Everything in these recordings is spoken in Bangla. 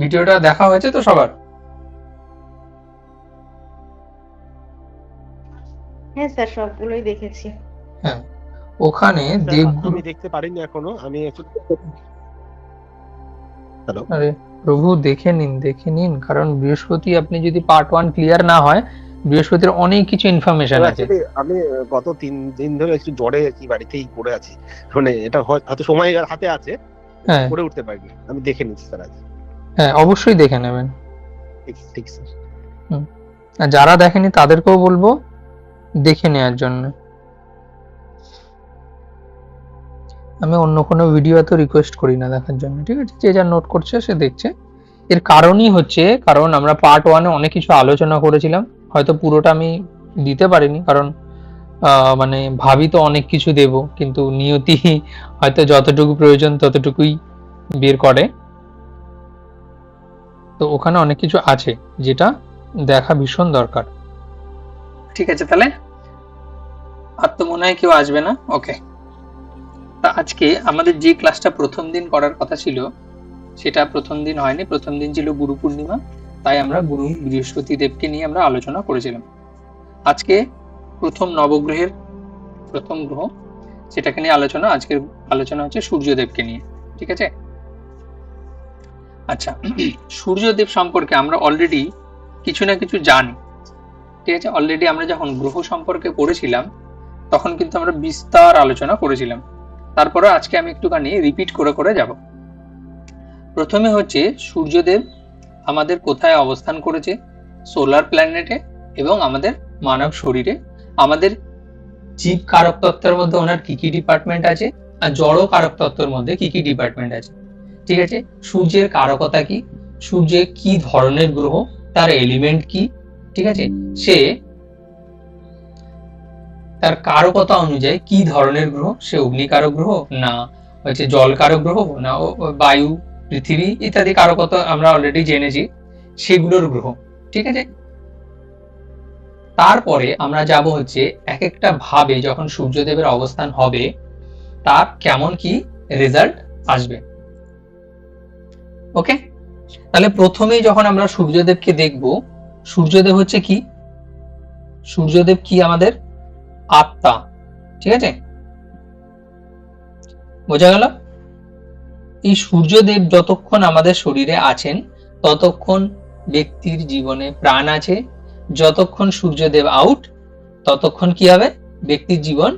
ভিডিওটা দেখা হয়েছে তো সবার? হ্যাঁ স্যার, সবগুলোই দেখেছি। হ্যাঁ, ওখানে স্যার দেবগুরু। আমি দেখতে পারিনি এখনো, আমি হ্যালো। আরে প্রভু, দেখে নিন, কারণ বৃহস্পতি আপনি যদি পার্ট 1 ক্লিয়ার না হয়, বৃহস্পতির অনেক কিছু ইনফরমেশন আছে। অ্যাকচুয়ালি আমি গত 3 দিন ধরে একটু জ্বরে কি বাড়িতেই পড়ে আছি, মানে এটা হয়তো সময় হাতে আছে, হ্যাঁ করে উঠতে পারিনি। আমি দেখে নিচ্ছি স্যার আজ। হ্যাঁ, অবশ্যই দেখে নেবেন। ঠিক ঠিক স্যার। হুম। আর যারা দেখেনি তাদেরকেও বলবো দেখে নেওয়ার জন্য। আমি অন্য কোনো ভিডিও এত রিকোয়েস্ট করি না দেখার জন্য, ঠিক আছে? যে যা নোট করছে সে দেখছে। এর কারণই হচ্ছে, কারণ আমরা পার্ট 1-এ অনেক কিছু আলোচনা করেছিলাম, হয়তো পুরোটা আমি দিতে পারিনি, কারণ মানে ভাবি তো অনেক কিছু দেব, কিন্তু নিয়তি হয়তো যতটুকু প্রয়োজন ততটুকুই বের করে। তো ওখানে অনেক কিছু আছে যেটা দেখা ভীষণ দরকার। ঠিক আছে, তাহলে আর তো মনে হয় কেউ আসবে না। ওকে, তা আজকে আমাদের যে ক্লাসটা প্রথম দিন করার কথা ছিল সেটা প্রথম দিন হয়নি। প্রথম দিন ছিল গুরু পূর্ণিমা, তাই আমরা গুরু বৃহস্পতি দেবকে নিয়ে আমরা আলোচনা করেছিলাম। আজকে প্রথম নবগ্রহের প্রথম গ্রহ, সেটাকে নিয়ে আলোচনা। আজকের আলোচনা হচ্ছে সূর্যদেবকে নিয়ে, ঠিক আছে? আচ্ছা, সূর্যদেব সম্পর্কে আমরা অলরেডি কিছু না কিছু জানি, ঠিক আছে? অলরেডি আমরা যখন গ্রহ সম্পর্কে পড়েছিলাম তখন কিন্তু আমরা বিস্তার আলোচনা করেছিলাম। তারপরে আজকে আমি একটুখানি রিপিট করে করে যাব। প্রথমে হচ্ছে সূর্যদেব আমাদের কোথায় অবস্থান করেছে, সোলার প্ল্যানেটে এবং আমাদের মানব শরীরে। আমাদের জীব কারক তত্ত্বের মধ্যে ওনার কি কি ডিপার্টমেন্ট আছে, আর জড় কারক তত্ত্বের মধ্যে কি কি ডিপার্টমেন্ট আছে, ঠিক আছে? সূর্যের কারকতা কি, সূর্য কি ধরনের গ্রহ, তার এলিমেন্ট কি, ঠিক আছে? সে তার কারকতা অনুযায়ী কি ধরনের গ্রহ, সে অগ্নিকারক গ্রহ না হচ্ছে জলকারক গ্রহ না বায়ু পৃথিবী ইত্যাদি কারকতা আমরা অলরেডি জেনেছি, সেগুলোর গ্রহ, ঠিক আছে? তারপরে আমরা যাব হচ্ছে এক একটা ভাবে যখন সূর্যদেবের অবস্থান হবে তার কেমন কি রেজাল্ট আসবে। ওকে, তাহলে প্রথমেই যখন আমরা সূর্যদেবকে দেখব, সূর্যদেব হচ্ছে কি, সূর্যদেব কি আমাদের আত্মা, ঠিক আছে? বোঝা গেল? এই সূর্যদেব যতক্ষণ আমাদের শরীরে আছেন ততক্ষণ ব্যক্তির জীবনে প্রাণ আছে, যতক্ষণ সূর্যদেব আউট ততক্ষণ কি হবে, ব্যক্তির জীবন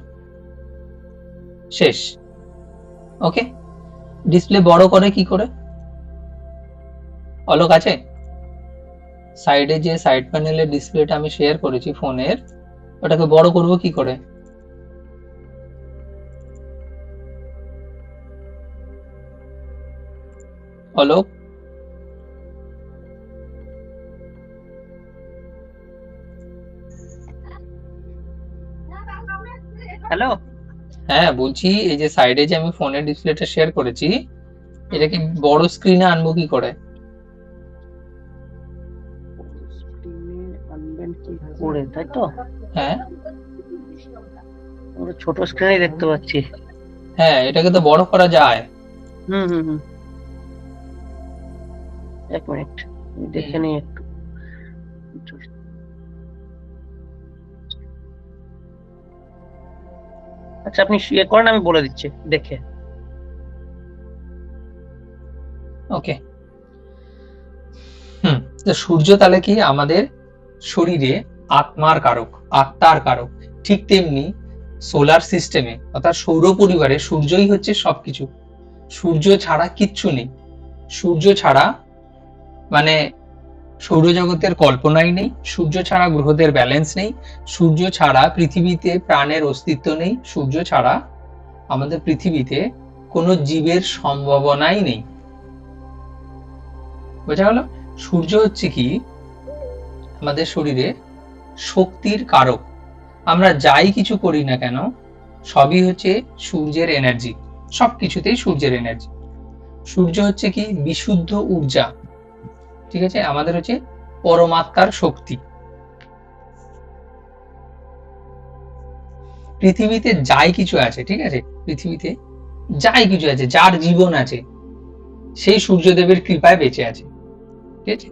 শেষ। ওকে, ডিসপ্লে বড় করে কি করে? অলোক আছে? সাইডে যে সাইড প্যানেলের ডিসপ্লেটা আমি শেয়ার করেছি ফোনের, ওটাকে বড় করব কি করে? অলোক, হ্যালো। হ্যাঁ বলছি, এই যে সাইডে যে আমি ফোনের ডিসপ্লেটা শেয়ার করেছি, এটাকে বড় স্ক্রিনে আনবো কি করে? আনবেন কি করে, তাই তো? হ্যাঁ আমরা ছোট স্ক্রিনে দেখতে পাচ্ছি। হ্যাঁ, এটাকে তো বড় করা যায়। হুম হুম হুম, এক মিনিট দেখে নিই একটু। আচ্ছা আপনি ইয়ে করেন, আমি বলে দিচ্ছি দেখে। ওকে, তো সূর্য তাহলে কি আমাদের শরীরে আত্মার কারক, আত্মার কারক। ঠিক তেমনি সোলার সিস্টেমে অর্থাৎ সৌর পরিবারে সূর্যই হচ্ছে সবকিছু। সূর্য ছাড়া কিচ্ছু নেই। সূর্য ছাড়া মানে সৌরজগতের কল্পনাই নেই, সূর্য ছাড়া গ্রহদের ব্যালেন্স নেই, সূর্য ছাড়া পৃথিবীতে প্রাণের অস্তিত্ব নেই, সূর্য ছাড়া আমাদের পৃথিবীতে কোনো জীবের সম্ভাবনাই নেই। বোঝা গেল? সূর্য হচ্ছে কি আমাদের শরীরে শক্তির কারক। আমরা যাই কিছু করি না কেন সবই হচ্ছে সূর্যের এনার্জি, সবকিছুতেই সূর্যের এনার্জি। সূর্য হচ্ছে কি বিশুদ্ধ ঊর্জা, ঠিক আছে? আমাদের হচ্ছে পরমাত্মার শক্তি। পৃথিবীতে যাই কিছু আছে, ঠিক আছে, পৃথিবীতে যাই কিছু আছে, যার জীবন আছে, সেই সূর্যদেবের কৃপায় বেঁচে আছে। ঠিক আছে?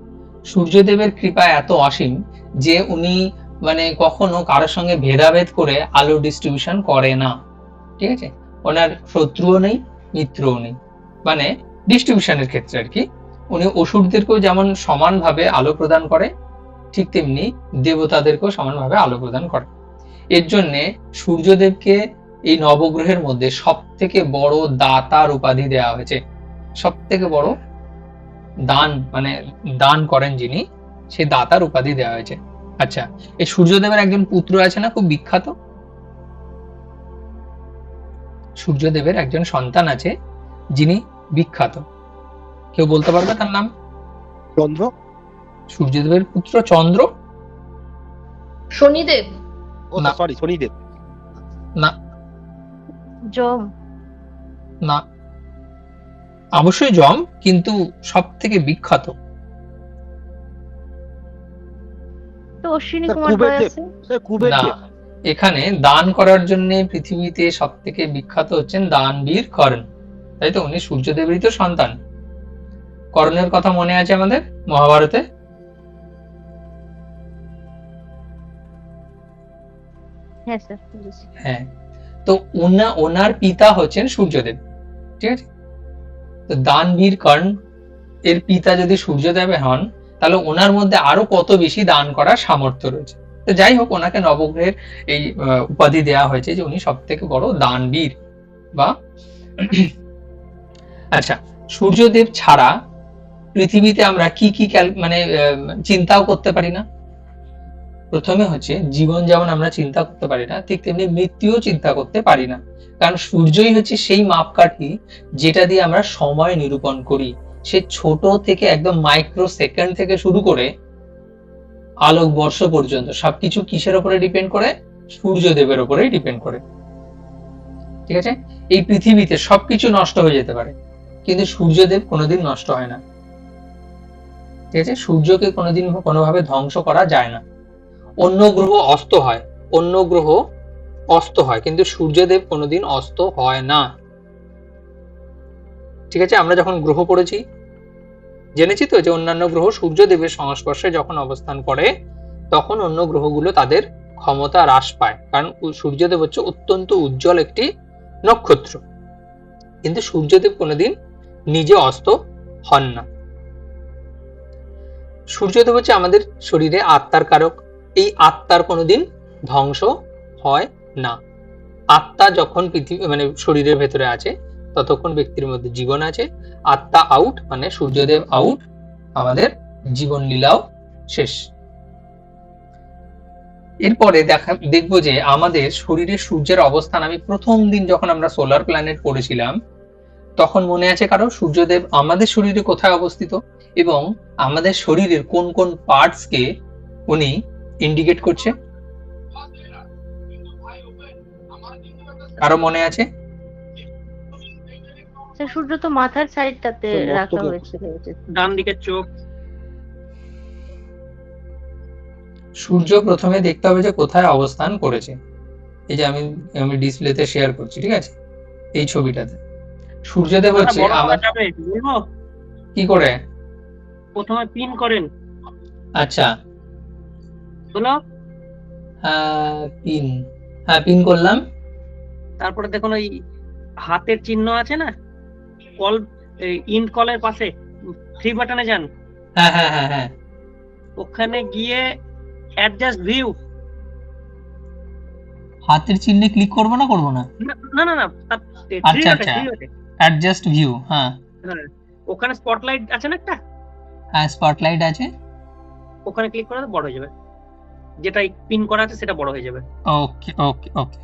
সূর্যদেবের কৃপা এত অসীম যে উনি মানে কখনো কারোর সঙ্গে ভেদাভেদ করে আলো ডিস্ট্রিবিউশন করে না। ঠিক আছে? ওনার শত্রুও নেই, মিত্রও নেই, মানে ডিস্ট্রিবিউশনের ক্ষেত্রে আর কি। উনি অসুরদেরকেও যেমন সমানভাবে আলো প্রদান করে, ঠিক তেমনি দেবতাদেরকেও সমানভাবে আলো প্রদান করে। এর জন্য সূর্যদেবকে এই নবগ্রহের মধ্যে সব থেকে বড় দাতার উপাধি দেওয়া হয়েছে। সব থেকে বড় দান মানে দান করেন যিনি, সেই দাতার উপাধি দেওয়া হয়েছে। আচ্ছা, এই সূর্যদেবের একজন পুত্র আছে না খুব বিখ্যাত, সূর্যদেবের একজন সন্তান আছে যিনি বিখ্যাত, কেউ বলতে পারবে তার নাম? চন্দ্র। সূর্যদেবের পুত্র চন্দ্র? শনিদেব। ও না। সরি, শনিদেব। না যম। না, অবশ্যই যম, কিন্তু সব থেকে বিখ্যাত। তো অশ্বিনী স্যার, কুমার কুবের রায় দেব। আছে। স্যার, কুবের না, দেব। এখানে দান করার জন্য পৃথিবীতে সব থেকে বিখ্যাত হচ্ছেন দানবীর কর্ণ, তাই তো? উনি সূর্যদেবেরই তো সন্তান। কর্ণের কথা মনে আছে আমাদের মহাভারতে? হ্যাঁ স্যার, বুঝেছি। হ্যাঁ, তো ওনার পিতা হচ্ছেন সূর্যদেব। ঠিক আছে? তো দানবীর কর্ণ এর পিতা যদি সূর্যদেব হন, তাহলে ওনার মধ্যে আরো কত বেশি দান করার সামর্থ্য রয়েছে। তো যাই হোক, ওনাকে নবগ্রহের এই উপাধি দেওয়া হয়েছে যে উনি সব থেকে বড় দানবীর বা আচ্ছা, সূর্যদেব ছাড়া পৃথিবীতে আমরা কি কি মানে চিন্তাও করতে পারি না। প্রথমে হচ্ছে জীবন যেমন আমরা চিন্তা করতে পারি না, ঠিক তেমনি মৃত্যুও চিন্তা করতে পারি না, কারণ সূর্যই হচ্ছে সেই মাপকাঠি যেটা দিয়ে আমরা সময় নিরূপণ করি। সে ছোট থেকে একদম মাইক্রো সেকেন্ড থেকে শুরু করে আলোক বর্ষ পর্যন্ত সবকিছু কিসের উপরে ডিপেন্ড করে? সূর্যদেবের উপরেই ডিপেন্ড করে। ঠিক আছে? এই পৃথিবীতে সবকিছু নষ্ট হয়ে যেতে পারে, কিন্তু সূর্যদেব কোনোদিন নষ্ট হয় না। ঠিক আছে? সূর্যকে কোনোদিন কোনোভাবে ধ্বংস করা যায় না। অন্য গ্রহ অস্ত হয়, অন্য গ্রহ অস্ত হয়, কিন্তু সূর্যদেব কোনোদিন অস্ত হয় না। ঠিক আছে? আমরা যখন গ্রহ পড়েছি জেনেছি তো যে অন্যান্য গ্রহ সূর্যদেবের সংস্পর্শে যখন অবস্থান করে তখন অন্য গ্রহগুলো তাদের ক্ষমতা হ্রাস পায়, কারণ সূর্যদেব হচ্ছে অত্যন্ত উজ্জ্বল একটি নক্ষত্র, কিন্তু সূর্যদেব কোনোদিন নিজে অস্ত হন না। সূর্যদেব হচ্ছে আমাদের শরীরে আত্মার কারক, এই আত্মার কোনোদিন ধ্বংস হয় না। আত্মা যখন পৃথিবী মানে শরীরের ভেতরে আছে ততক্ষণ ব্যক্তির মধ্যে জীবন আছে, আত্মা আউট মানে সূর্যদেব আউট, আমাদের জীবন লীলাও শেষ। এরপরে দেখবো যে আমাদের শরীরে সূর্যের অবস্থান, আমি প্রথম দিন যখন আমরা সোলার প্ল্যানেট পড়েছিলাম তখন মনে আছে কারো সূর্যদেব আমাদের শরীরে কোথায় অবস্থিত এবং আমাদের শরীরের কোন কোন পার্টস কে উনি ইন্ডিকেট করছে? কারো মনে আছে? স্যার, সূর্য তো মাথার সাইডটাতে তো রাখা মস্তকে। হয়েছিল। ডান দিকের চোখ। সূর্য প্রথমে দেখতে হবে যে কোথায় অবস্থান করেছে। এই যে আমি ডিসপ্লেতে শেয়ার করছি, ঠিক আছে? এই ছবিটাতে সূর্যদেব হচ্ছে বড় আমার করা যাবে বলবো? কি করে? প্রথমে পিন করেন, আচ্ছা, হলো? পিন, হ্যাঁ পিন করলাম। তারপরে দেখুন ওই হাতের চিহ্ন আছে না, কল, ইন কলের পাশে 3 বাটনে যান, হ্যাঁ হ্যাঁ হ্যাঁ হ্যাঁ, ওখানে গিয়ে অ্যাডজাস্ট ভিউ। হাতের চিহ্নে ক্লিক করবো না করবো না? না না না, আচ্ছা আচ্ছা, অ্যাডজাস্ট ভিউ, হ্যাঁ ওখানে স্পটলাইট আছে না একটা, হ্যাঁ স্পটলাইট আছে, ওখানে ক্লিক করলে বড় হয়ে যাবে, যেটা পিন করা আছে সেটা বড় হয়ে যাবে। ওকে ওকে ওকে,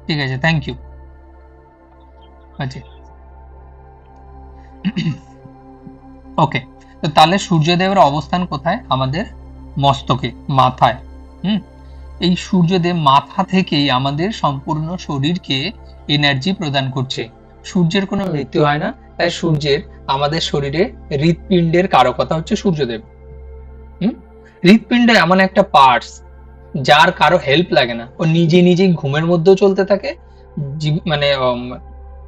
ঠিক আছে, থ্যাংক ইউ। আচ্ছা ওকে, তো তাহলে সূর্যদেবের অবস্থান কোথায়? আমাদের মস্তকে, মাথায়। এই সূর্যদেব মাথা থেকেই আমাদের সম্পূর্ণ শরীরকে এনার্জি প্রদান করছে। সূর্যের কোনো মৃত্যু হয় না, তাই সূর্যের আমাদের শরীরে হৃৎপিণ্ডের কারকতা হচ্ছে সূর্যদেব। হৃৎপিণ্ড এমন একটা পার্টস যার কারো হেল্প লাগে না, ও নিজে নিজেই ঘুমের মধ্যেও চলতে থাকে, মানে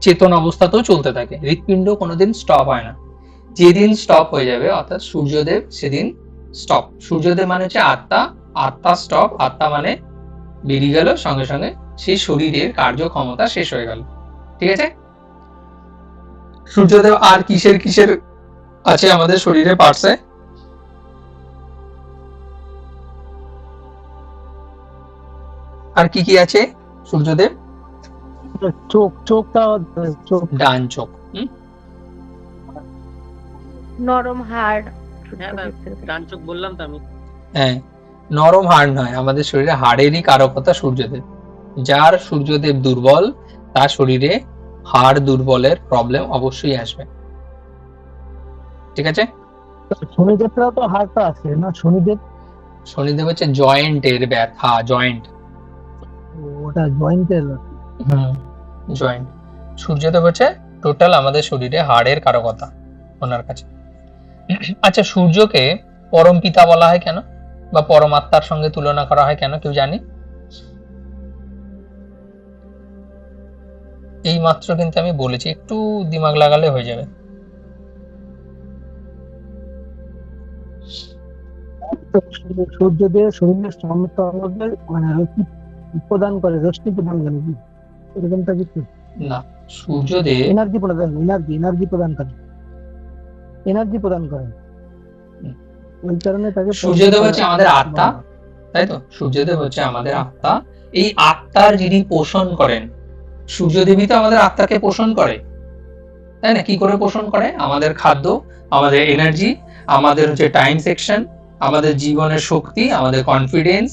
চেতন অবস্থাতেও চলতে থাকে। হৃৎপিণ্ড কোনোদিন স্টপ হয় না। যেদিন স্টপ হয়ে যাবে অর্থাৎ সূর্যদেব সেদিন স্টপ। সূর্যদেব মানে হচ্ছে আত্মা, আত্মা স্টপ, আত্মা মানে বেরিয়ে গেল, সঙ্গে সঙ্গে সেই শরীরের কার্যক্ষমতা শেষ হয়ে গেল। ঠিক আছে? সূর্যদেব আর কিসের কিসের আছে আমাদের শরীরে পার্টসে? আর কি কি আছে সূর্যদেব? চোখটা চোখ ডান চোখ। নরম হাড়। হ্যাঁ ডান চোখ বললাম তো আমি। হ্যাঁ, নরম হাড় নয়, আমাদের শরীরে হাড়েরই কারকতা সূর্যদেব। যার সূর্যদেব দুর্বল তার শরীরে হাড় দুর্বলের প্রবলেম অবশ্যই আসবে। ঠিক আছে? শনিদেবটাও তো হাড়টা আছে না? শনিদেব শনিদেব হচ্ছে জয়েন্টের ব্যথা, জয়েন্ট। ওটা জয়েন্টের। জয়েন্ট। সূর্যদেব হচ্ছে টোটাল আমাদের শরীরে হাড়ের কারকতা ওনার কাছে। আচ্ছা, সূর্যকে পরম পিতা বলা হয় কেন, বা পরমাত্মার সঙ্গে তুলনা করা হয় কেন, কেউ জানি? এই মাত্র কিন্তু আমি বলেছি, একটু দিমাগ লাগালে হয়ে যাবে। সূর্যদেব শরীরের সমস্ত অঙ্গকে মানে প্রদান করে, রশ্মি প্রদান করে, কি এরকমটা কিছু না, সূর্যদেব এনার্জি প্রদান, এনার্জি প্রদান করে, এনার্জি প্রদান করে। ওই কারণে তাকে সূর্যদেব হচ্ছে আমাদের আত্মা, তাই তো? সূর্যদেব হচ্ছে আমাদের আত্মা। এই আত্মার যিনি পোষণ করেন, সূর্যদেবী তো আমাদের আত্মাকে পোষণ করে, তাই না? কি করে পোষণ করে? আমাদের খাদ্য, আমাদের এনার্জি, আমাদের হচ্ছে টাইম সেকশন, আমাদের জীবনের শক্তি, আমাদের কনফিডেন্স,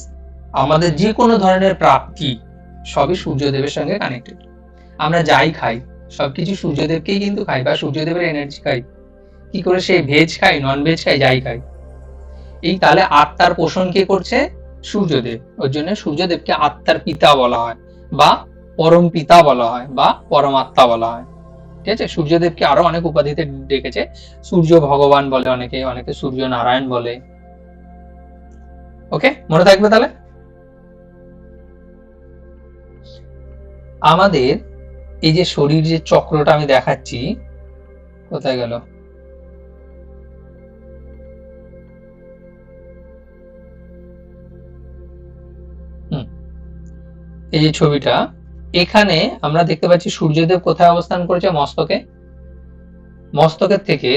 আমাদের যে কোনো ধরনের প্রাপ্তি সবই সূর্যদেবের সঙ্গে কানেক্টেড। আমরা যাই খাই সবকিছু সূর্যদেবকেই কিন্তু খাই, বা সূর্যদেবের এনার্জি খাই। কি করে? সে ভেজ খাই, নন ভেজ খাই, যাই খাই। এই তাহলে আত্মার পোষণ কে করছে? সূর্যদেব। ওর জন্য সূর্যদেবকে আত্মার পিতা বলা হয়, বা পরম পিতা বলা হয়, বা পরমাত্মা বলা হয়। ঠিক আছে? সূর্যদেবকে আরো অনেক উপাধিতে ডেকেছে। সূর্য ভগবান বলে অনেকে, অনেকে সূর্য নারায়ণ বলে। ওকে, মনে থাকবে তাহলে। আমাদের এই যে শরীর যে চক্রটা আমি দেখাচ্ছি, কোথায় গেল? এই যে ছবিটা, এখানে আমরা দেখতে পাচ্ছি সূর্যদেব কোথায় অবস্থান করেছে? মস্তকে। মস্তকের থেকে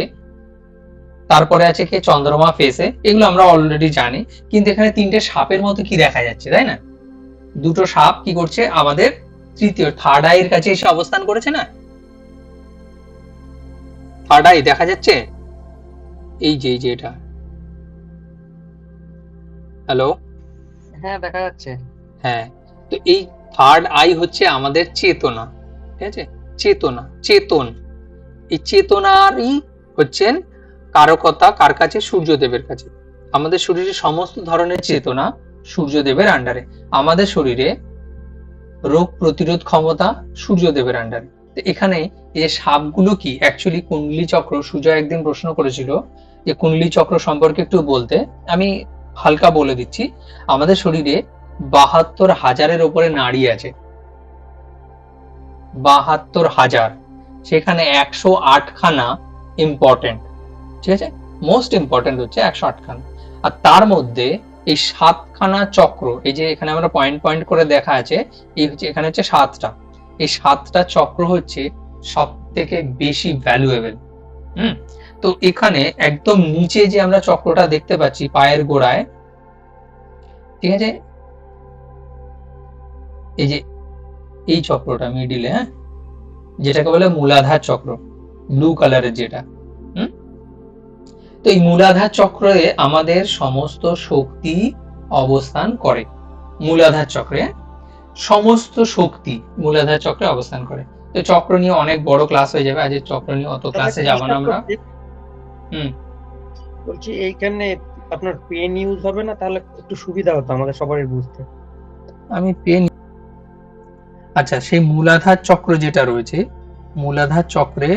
তারপরে আছে কি? চন্দ্রমা ফেসে। এগুলো আমরা অলরেডি জানি, কিন্তু এখানে তিনটে সাপের মতো কি দেখা যাচ্ছে, তাই না? দুটো সাপ কি করছে? আমাদের তৃতীয় থার্ড আইয়ের কাছে এসে অবস্থান করেছে না? থার্ড আই দেখা যাচ্ছে, এই যে এটা। হ্যালো, হ্যাঁ দেখা যাচ্ছে। হ্যাঁ, তো এই থার্ড আই হচ্ছে আমাদের চেতনা। ঠিক আছে? চেতনা, চেতন। এই চেতনারই হচ্ছেন কারকতা কার কাছে? সূর্যদেবের কাছে। আমাদের শরীরে সমস্ত ধরনের চেতনা সূর্যদেবের আন্ডারে। আমাদের শরীরে রোগ প্রতিরোধ ক্ষমতা সূর্যদেবের আন্ডারে। তো এখানে এই সাপগুলো কি অ্যাকচুয়ালি কুণ্ডলী চক্র? সুজয় একদিন প্রশ্ন করেছিল যে কুণ্ডলী চক্র সম্পর্কে একটু বলতে। আমি হালকা বলে দিচ্ছি। আমাদের শরীরে ৭২,০০০-এর উপরে নাড়ি আছে, ৭২,০০০। সেখানে ১০৮ খানা ইম্পর্টেন্ট। ঠিক আছে? মোস্ট ইম্পর্টেন্ট হচ্ছে ১০৮ খানা। আর তার মধ্যে এই ৭খানা চক্র, এই যে এখানে আমরা পয়েন্ট পয়েন্ট করে দেখা আছে, এই হচ্ছে এখানে হচ্ছে ৭টা। এই ৭টা চক্র হচ্ছে সব থেকে বেশি ভ্যালুয়েবল। তো এখানে একদম নিচে যে আমরা চক্রটা দেখতে পাচ্ছি পায়ের গোড়ায়, ঠিক আছে, এই যে এই চক্রটা মিডিলে, হ্যাঁ, যেটাকে বলে মূলাধার চক্র, ব্লু কালারের যেটা। তো এই মূলাধার চক্রে আমাদের সমস্ত শক্তি অবস্থান করে। মূলাধার চক্রে সমস্ত শক্তি মূলাধার চক্রে অবস্থান করে। তো চক্র নিয়ে অনেক বড় ক্লাস হয়ে যাবে, আজ চক্র নিয়ে অত ক্লাসে যাব না আমরা। বলছি এইখানে আপনার পেন ইউজ হবে না, তাহলে একটু সুবিধা হতো আমাদের সবারই বুঝতে। আমি পেন, আচ্ছা, সেই মূলাধার চক্র যেটা রয়েছে, মূলাধার চক্রে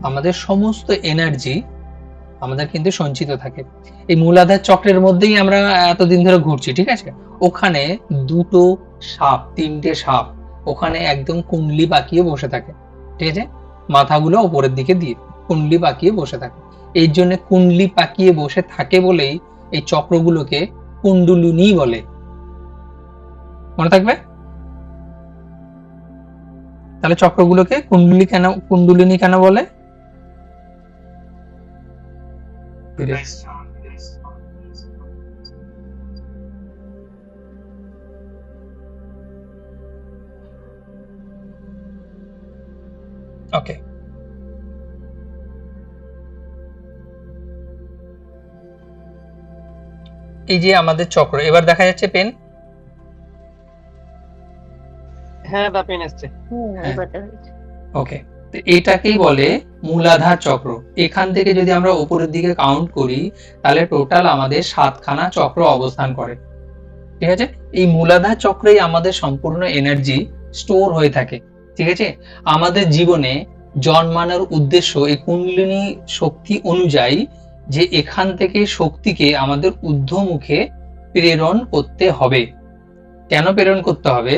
আমাদের সমস্ত এনার্জি আমাদের কিন্তু সঞ্চিত থাকে। এই মূলাধার চক্রের মধ্যেই আমরা এতদিন ধরে ঘুরছি, ঠিক আছে? ওখানে দুটো সাপ, তিনটে সাপ ওখানে একদম কুণ্ডলি পাকিয়ে বসে থাকে। ঠিক আছে? মাথাগুলো উপরের দিকে দিয়ে কুণ্ডলি পাকিয়ে বসে থাকে। এই জন্য কুণ্ডলি পাকিয়ে বসে থাকে বলেই এই চক্রগুলোকে কুণ্ডলিনী বলে। মনে থাকবে? তাহলে চক্রগুলোকে কুণ্ডলিনী কেন বলে? ওকে, এই যে আমাদের চক্র, এবার দেখা যাচ্ছে পেন। হ্যাঁ দা পেন এসছে। এবার দেখা যাচ্ছে। ওকে, তো এটাকেই বলে মূলাধার চক্র। এখান থেকে যদি আমরা উপরের দিকে কাউন্ট করি তাহলে টোটাল আমাদের 7খানা চক্র অবস্থান করে। ঠিক আছে, এই মূলাধার চক্রেই আমাদের সম্পূর্ণ এনার্জি স্টোর হয়ে থাকে। ঠিক আছে, আমাদের জীবনে জন্মানোর উদ্দেশ্য এই কুণ্ডলিনী শক্তি অনুযায়ী যে এখান থেকে শক্তিকে আমাদের ঊর্ধ্বমুখে প্রেরণ করতে হবে। কেন প্রেরণ করতে হবে?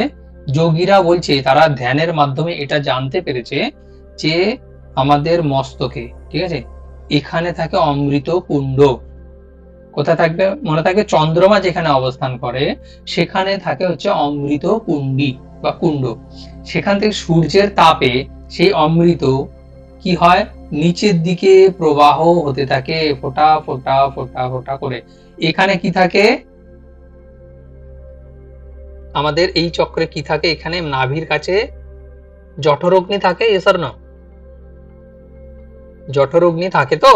যোগীরা বলছে, তারা ধ্যানের মাধ্যমে এটা জানতে পেরেছে যে আমাদের মস্তকে, ঠিক আছে, এখানে থাকে অমৃত কুণ্ড। কোথায় থাকবে? মনে থাকবে চন্দ্রমা যেখানে অবস্থান করে সেখানে থাকে হচ্ছে অমৃত কুণ্ডী বা কুণ্ড। সেখান থেকে সূর্যের তাপে সেই অমৃত কি হয়, নিচের দিকে প্রবাহ হতে থাকে, ফোঁটা ফোঁটা ফোঁটা ফোঁটা করে। এখানে কি থাকে আমাদের এই চক্রে? কি থাকে এখানে? নাভির কাছে জঠরগ্নি থাকে। এসার না, জঠরগ্নি থাকে তো?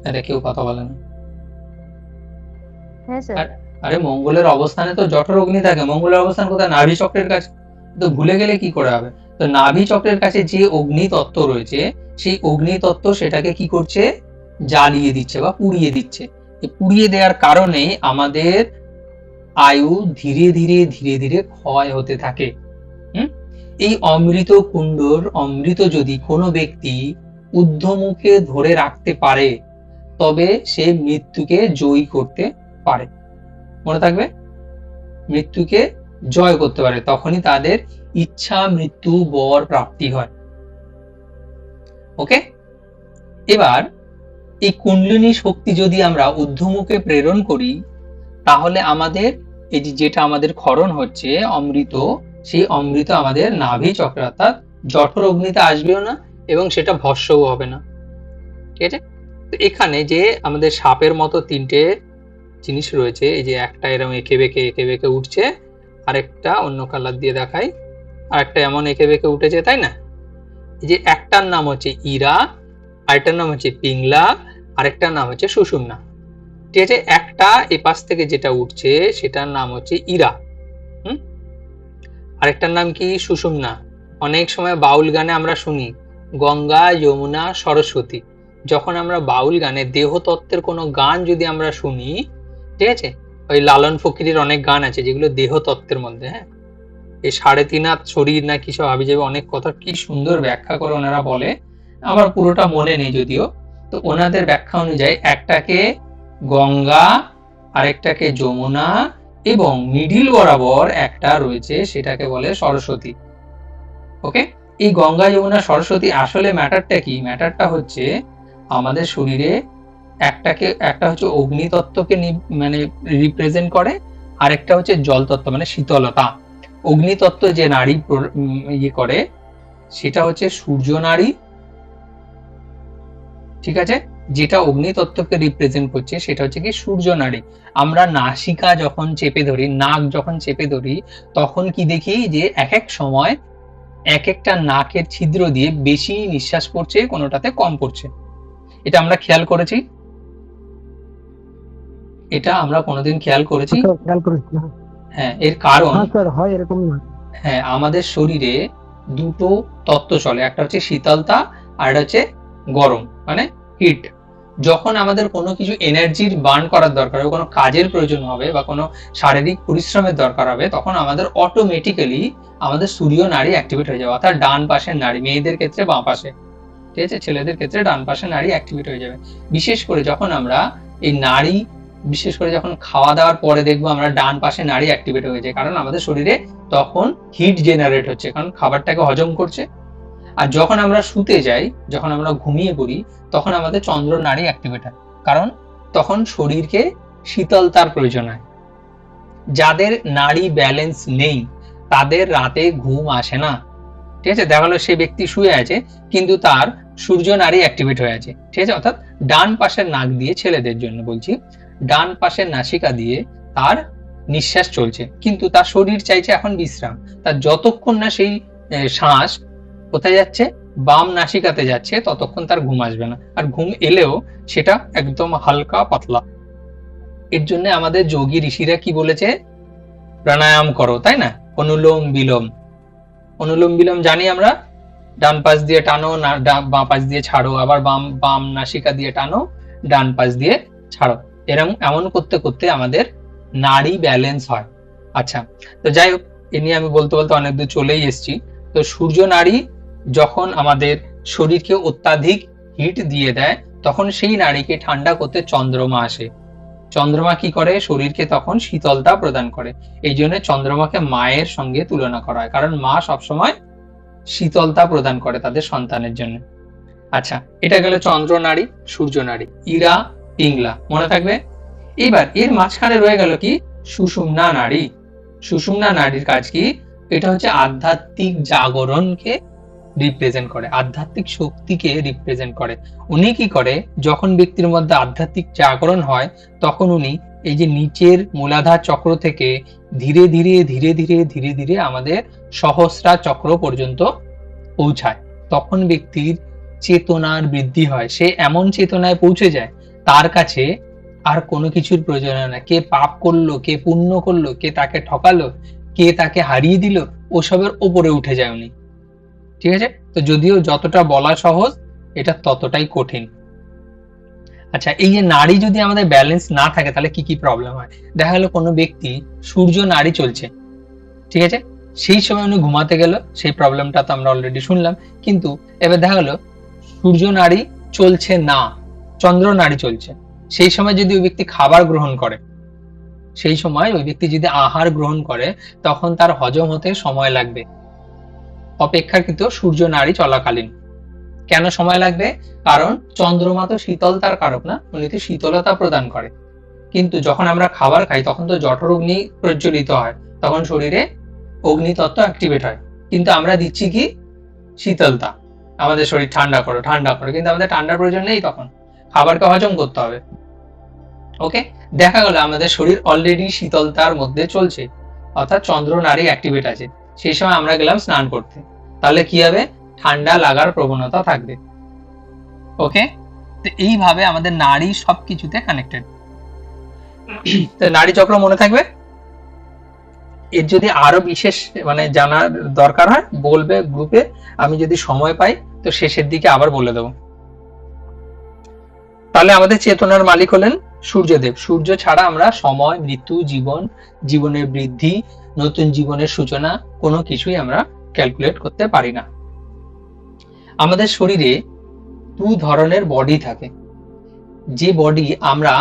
আরে কেউ কথা বলে না। হ্যাঁ স্যার। আরে মঙ্গলের অবস্থানে তো জঠরগ্নি থাকে। মঙ্গলের অবস্থান কোথায়? নাভি চক্রের কাছে। তো ভুলে গেলে কি করে হবে? তো নাভি চক্রের কাছে যে অগ্নি তত্ত্ব রয়েছে, সেই অগ্নি তত্ত্ব সেটাকে কি করছে? জ্বালিয়ে দিচ্ছে বা পুড়িয়ে দিচ্ছে। পুড়িয়ে দেওয়ার কারণে আমাদের আয়ু ধীরে ধীরে ধীরে ধীরে ক্ষয় হতে থাকে। এই অমৃত কুণ্ডর অমৃত যদি কোনো ব্যক্তি ঊর্ধ্বমুখে ধরে রাখতে পারে তবে সে মৃত্যুকে জয়ী করতে পারে। মনে থাকবে, মৃত্যুকে জয় করতে পারে, তখনই তাদের ইচ্ছা মৃত্যু বর প্রাপ্তি হয়। ওকে, এবার এই কুণ্ডলিনী শক্তি যদি আমরা ঊর্ধ্বমুখে প্রেরণ করি তাহলে আমাদের এই যেটা আমাদের ক্ষরণ হচ্ছে অমৃত, সেই অমৃত আমাদের নাভি চক্র অর্থাৎ জঠর অগ্নিতে আসবেও না এবং সেটা ভস্মও হবে না। ঠিক আছে, তো এখানে যে আমাদের সাপের মতো তিনটে জিনিস রয়েছে, এই যে একটা এরকম এঁকে বেঁকে উঠছে, আরেকটা অন্য কালার দিয়ে দেখাই, আরেকটা এমন এঁকে বেঁকে উঠেছে, তাই না? এই যে একটার নাম হচ্ছে ইরা, আরেকটার নাম হচ্ছে পিংলা, আরেকটার নাম হচ্ছে সুষুম্না। ঠিক আছে, একটা এই পাশ থেকে যেটা উঠছে সেটার নাম হচ্ছে ইরা, আরেকটার নাম কি? সুষুম্না। অনেক সময় বাউল গানে আমরা শুনি গঙ্গা যমুনা সরস্বতী। যখন আমরা বাউল গানে দেহতত্ত্বের কোনো গান যদি আমরা শুনি, ঠিক আছে, ওই লালন ফকিরের অনেক গান আছে যেগুলো দেহতত্ত্বের মধ্যে, হ্যাঁ, এই 3.5 হাত শরীর না কি সব হাবি যাবে, অনেক কথা কি সুন্দর ব্যাখ্যা করে ওনারা বলে, আমার পুরোটা মনে নেই যদিও। তো ওনাদের ব্যাখ্যা অনুযায়ী একটাকে গঙ্গা, আরেকটাকে যমুনা, এবং মিডিল বরাবর একটা রয়েছে সেটাকে বলে সরস্বতী। ওকে, এই গঙ্গা যমুনা সরস্বতী আসলে ম্যাটারটা কি? ম্যাটারটা হচ্ছে আমাদের শরীরে একটা হচ্ছে অগ্নিতত্ত্বকে মানে রিপ্রেজেন্ট করে, আরেকটা হচ্ছে জল তত্ত্ব মানে শীতলতা। অগ্নিতত্ত্ব যে নারী ইয়ে করে সেটা হচ্ছে সূর্য নারী। ঠিক আছে, যেটা অগ্নিতত্ত্বকে রিপ্রেজেন্ট করছে সেটা হচ্ছে কি সূর্য নারী। আমরা নাসিকা যখন চেপে ধরি, নাক যখন চেপে ধরি, তখন কি দেখি যে এক এক সময় এক একটা নাকের ছিদ্র দিয়ে বেশি নিঃশ্বাস পড়ছে, কোনোটাতে কম পড়ছে। এটা আমরা খেয়াল করেছি? এটা আমরা কোনোদিন খেয়াল করেছি? হ্যাঁ, এর কারণ হয় এরকম না। হ্যাঁ, আমাদের শরীরে দুটো তত্ত্ব চলে, একটা হচ্ছে শীতলতা আর একটা হচ্ছে গরম মানে হিট। যখন আমাদের কোনো কিছু এনার্জির বার্ন করার দরকার হবে, কোনো কাজের প্রয়োজন হবে বা কোনো শারীরিক পরিশ্রমের দরকার হবে, তখন আমাদের অটোমেটিক্যালি আমাদের সূর্য নাড়ি অ্যাক্টিভেট হয়ে যাবে, অর্থাৎ ডান পাশের নাড়ি, মেয়েদের ক্ষেত্রে বাঁ পাশে, ঠিক আছে, ছেলেদের ক্ষেত্রে ডান পাশের নাড়ি অ্যাক্টিভেট হয়ে যাবে। বিশেষ করে যখন আমরা এই নাড়ি, বিশেষ করে যখন খাওয়া দাওয়ার পরে দেখবো আমরা ডান পাশে নাড়ি অ্যাক্টিভেট হয়ে যায়, কারণ আমাদের শরীরে তখন হিট জেনারেট হচ্ছে, কারণ খাবারটাকে হজম করছে। আর যখন আমরা শুতে যাই, যখন আমরা ঘুমিয়ে পড়ি, তখন আমাদের চন্দ্র নাড়ি অ্যাক্টিভেট হয়, কারণ তখন শরীরকে শীতলতার প্রয়োজন হয়। যাদের নাড়ি ব্যালেন্স নেই তাদের রাতে ঘুম আসে না, ঠিক আছে। দেখা গেলো সে ব্যক্তি শুয়ে আছে কিন্তু তার সূর্য নাড়ি অ্যাক্টিভেট হয়ে আছে, ঠিক আছে। অর্থাৎ ডান পাশের নাক দিয়ে, ছেলেদের জন্য বলছি, ডান পাশের নাসিকা দিয়ে তার নিঃশ্বাস চলছে, কিন্তু তার শরীর চাইছে এখন বিশ্রাম। তার যতক্ষণ না সেই শ্বাস কোথায় যাচ্ছে, বাম নাসিকাতে যাচ্ছে, ততক্ষণ তার ঘুম আসবে না। আর ঘুম এলেও সেটা একদম হালকা পাতলা। এর জন্য আমাদের যোগী ঋষিরা কি বলেছে, প্রাণায়াম করো, তাই না? অনুলোম বিলোম, অনুলোম বিলোম জানি আমরা, ডান পাশ দিয়ে টানো, বাম পাশ দিয়ে ছাড়ো, আবার বাম নাসিকা দিয়ে টানো, ডান পাশ দিয়ে ছাড়ো। এমন করতে করতে আমাদের নাড়ি ব্যালেন্স হয়। আচ্ছা, তো যাই হোক, এ নিয়ে আমি বলতে বলতে অনেক দূর চলেই এসেছি। তো সূর্য নাড়ি যখন আমাদের শরীরকে অত্যাধিক হিট দিয়ে দেয়, তখন সেই নাড়িকে ঠান্ডা করতে চন্দ্রমা আসে। চন্দ্রমা কি করে, শরীরকে তখন শীতলতা প্রদান করে। এই জন্য চন্দ্রমাকে মায়ের সঙ্গে তুলনা করা হয়, কারণ মা সবসময় শীতলতা প্রদান করে তাদের সন্তানের জন্য। আচ্ছা, এটা গেল চন্দ্র নাড়ি, সূর্য নাড়ি, ইরা পিংলা, মনে থাকবে। এবার এর মাঝখানে রয়ে গেল কি, সুষুম্না নাড়ি। সুষুম্না নাড়ির কাজ কি, এটা হচ্ছে আধ্যাত্মিক জাগরণকে রিপ্রেজেন্ট করে, আধ্যাত্মিক শক্তিকে রিপ্রেজেন্ট করে। উনি কি করে, যখন ব্যক্তির মধ্যে আধ্যাত্মিক জাগরণ হয়, তখন উনি এই যে নিচের মূলাধার চক্র থেকে ধীরে ধীরে ধীরে ধীরে ধীরে ধীরে আমাদের সহস্রা চক্র পর্যন্ত পৌঁছায়। তখন ব্যক্তির চেতনার বৃদ্ধি হয়, সে এমন চেতনায় পৌঁছে যায় তার কাছে আর কোনো কিছুর প্রয়োজন হয় না। কে পাপ করলো, কে পুণ্য করলো, কে তাকে ঠকালো, কে তাকে হারিয়ে দিল, ওসবের ওপরে উঠে যায় উনি, ঠিক আছে। তো যদিও যতটা বলা সহজ, এটা ততটাই কঠিন। আচ্ছা, এই যে নাড়ি যদি আমাদের ব্যালেন্স না থাকে তাহলে কি কি প্রবলেম হয়। দেখা গেলো কোনো ব্যক্তি সূর্য নাড়ি চলছে, ঠিক আছে, সেই সময় উনি ঘুমাতে গেল, সেই প্রবলেমটা তো আমরা অলরেডি শুনলাম। কিন্তু এবার দেখা গেলো সূর্য নাড়ি চলছে না, চন্দ্র নাড়ি চলছে, সেই সময় যদি ওই ব্যক্তি খাবার গ্রহণ করে, সেই সময় ওই ব্যক্তি যদি আহার গ্রহণ করে, তখন তার হজম হতে সময় লাগবে অপেক্ষাকৃত সূর্য নাড়ি চলাকালীন। কেন সময় লাগবে? কারণ চন্দ্রমা তো শীতলতার কারক না, উনি তো শীতলতা প্রদান করে। কিন্তু যখন আমরা খাবার খাই তখন তো জঠর অগ্নি প্রজ্বলিত হয়, তখন শরীরে অগ্নিতত্ত্ব অ্যাক্টিভেট হয়, কিন্তু আমরা দিচ্ছি কি, শীতলতা, আমাদের শরীর ঠান্ডা করো ঠান্ডা করো, কিন্তু আমাদের ঠান্ডার প্রয়োজন নেই, তখন খাবারকে হজম করতে হবে। ওকে, দেখা গেল আমাদের শরীর অলরেডি শীতলতার মধ্যে চলছে, অর্থাৎ চন্দ্র নাড়ি অ্যাক্টিভেট আছে, সেই সময় আমরা গেলাম স্নান করতে, তাহলে কি হবে, ঠান্ডা লাগার প্রবণতা থাকবে। ওকে, তো এইভাবে আমাদের নাড়ি সবকিছুতে কানেক্টেড। তো নাড়ি চক্র মনে থাকবে। এর যদি আরো বিশেষ জানার দরকার হয় বলবে গ্রুপে, আমি যদি সময় পাই তো শেষের দিকে আবার বলে দেবো। তাহলে আমাদের চেতনার মালিক হলেন সূর্যদেব। সূর্য ছাড়া আমরা সময়, মৃত্যু, জীবনের বৃদ্ধি, নতুন জীবনের সূচনা কোনো কিছুই আমরা ক্যালকুলেট করতে পারি না। আমাদের শরীরে দু ধরনের বডি থাকে। যে বডি আমরা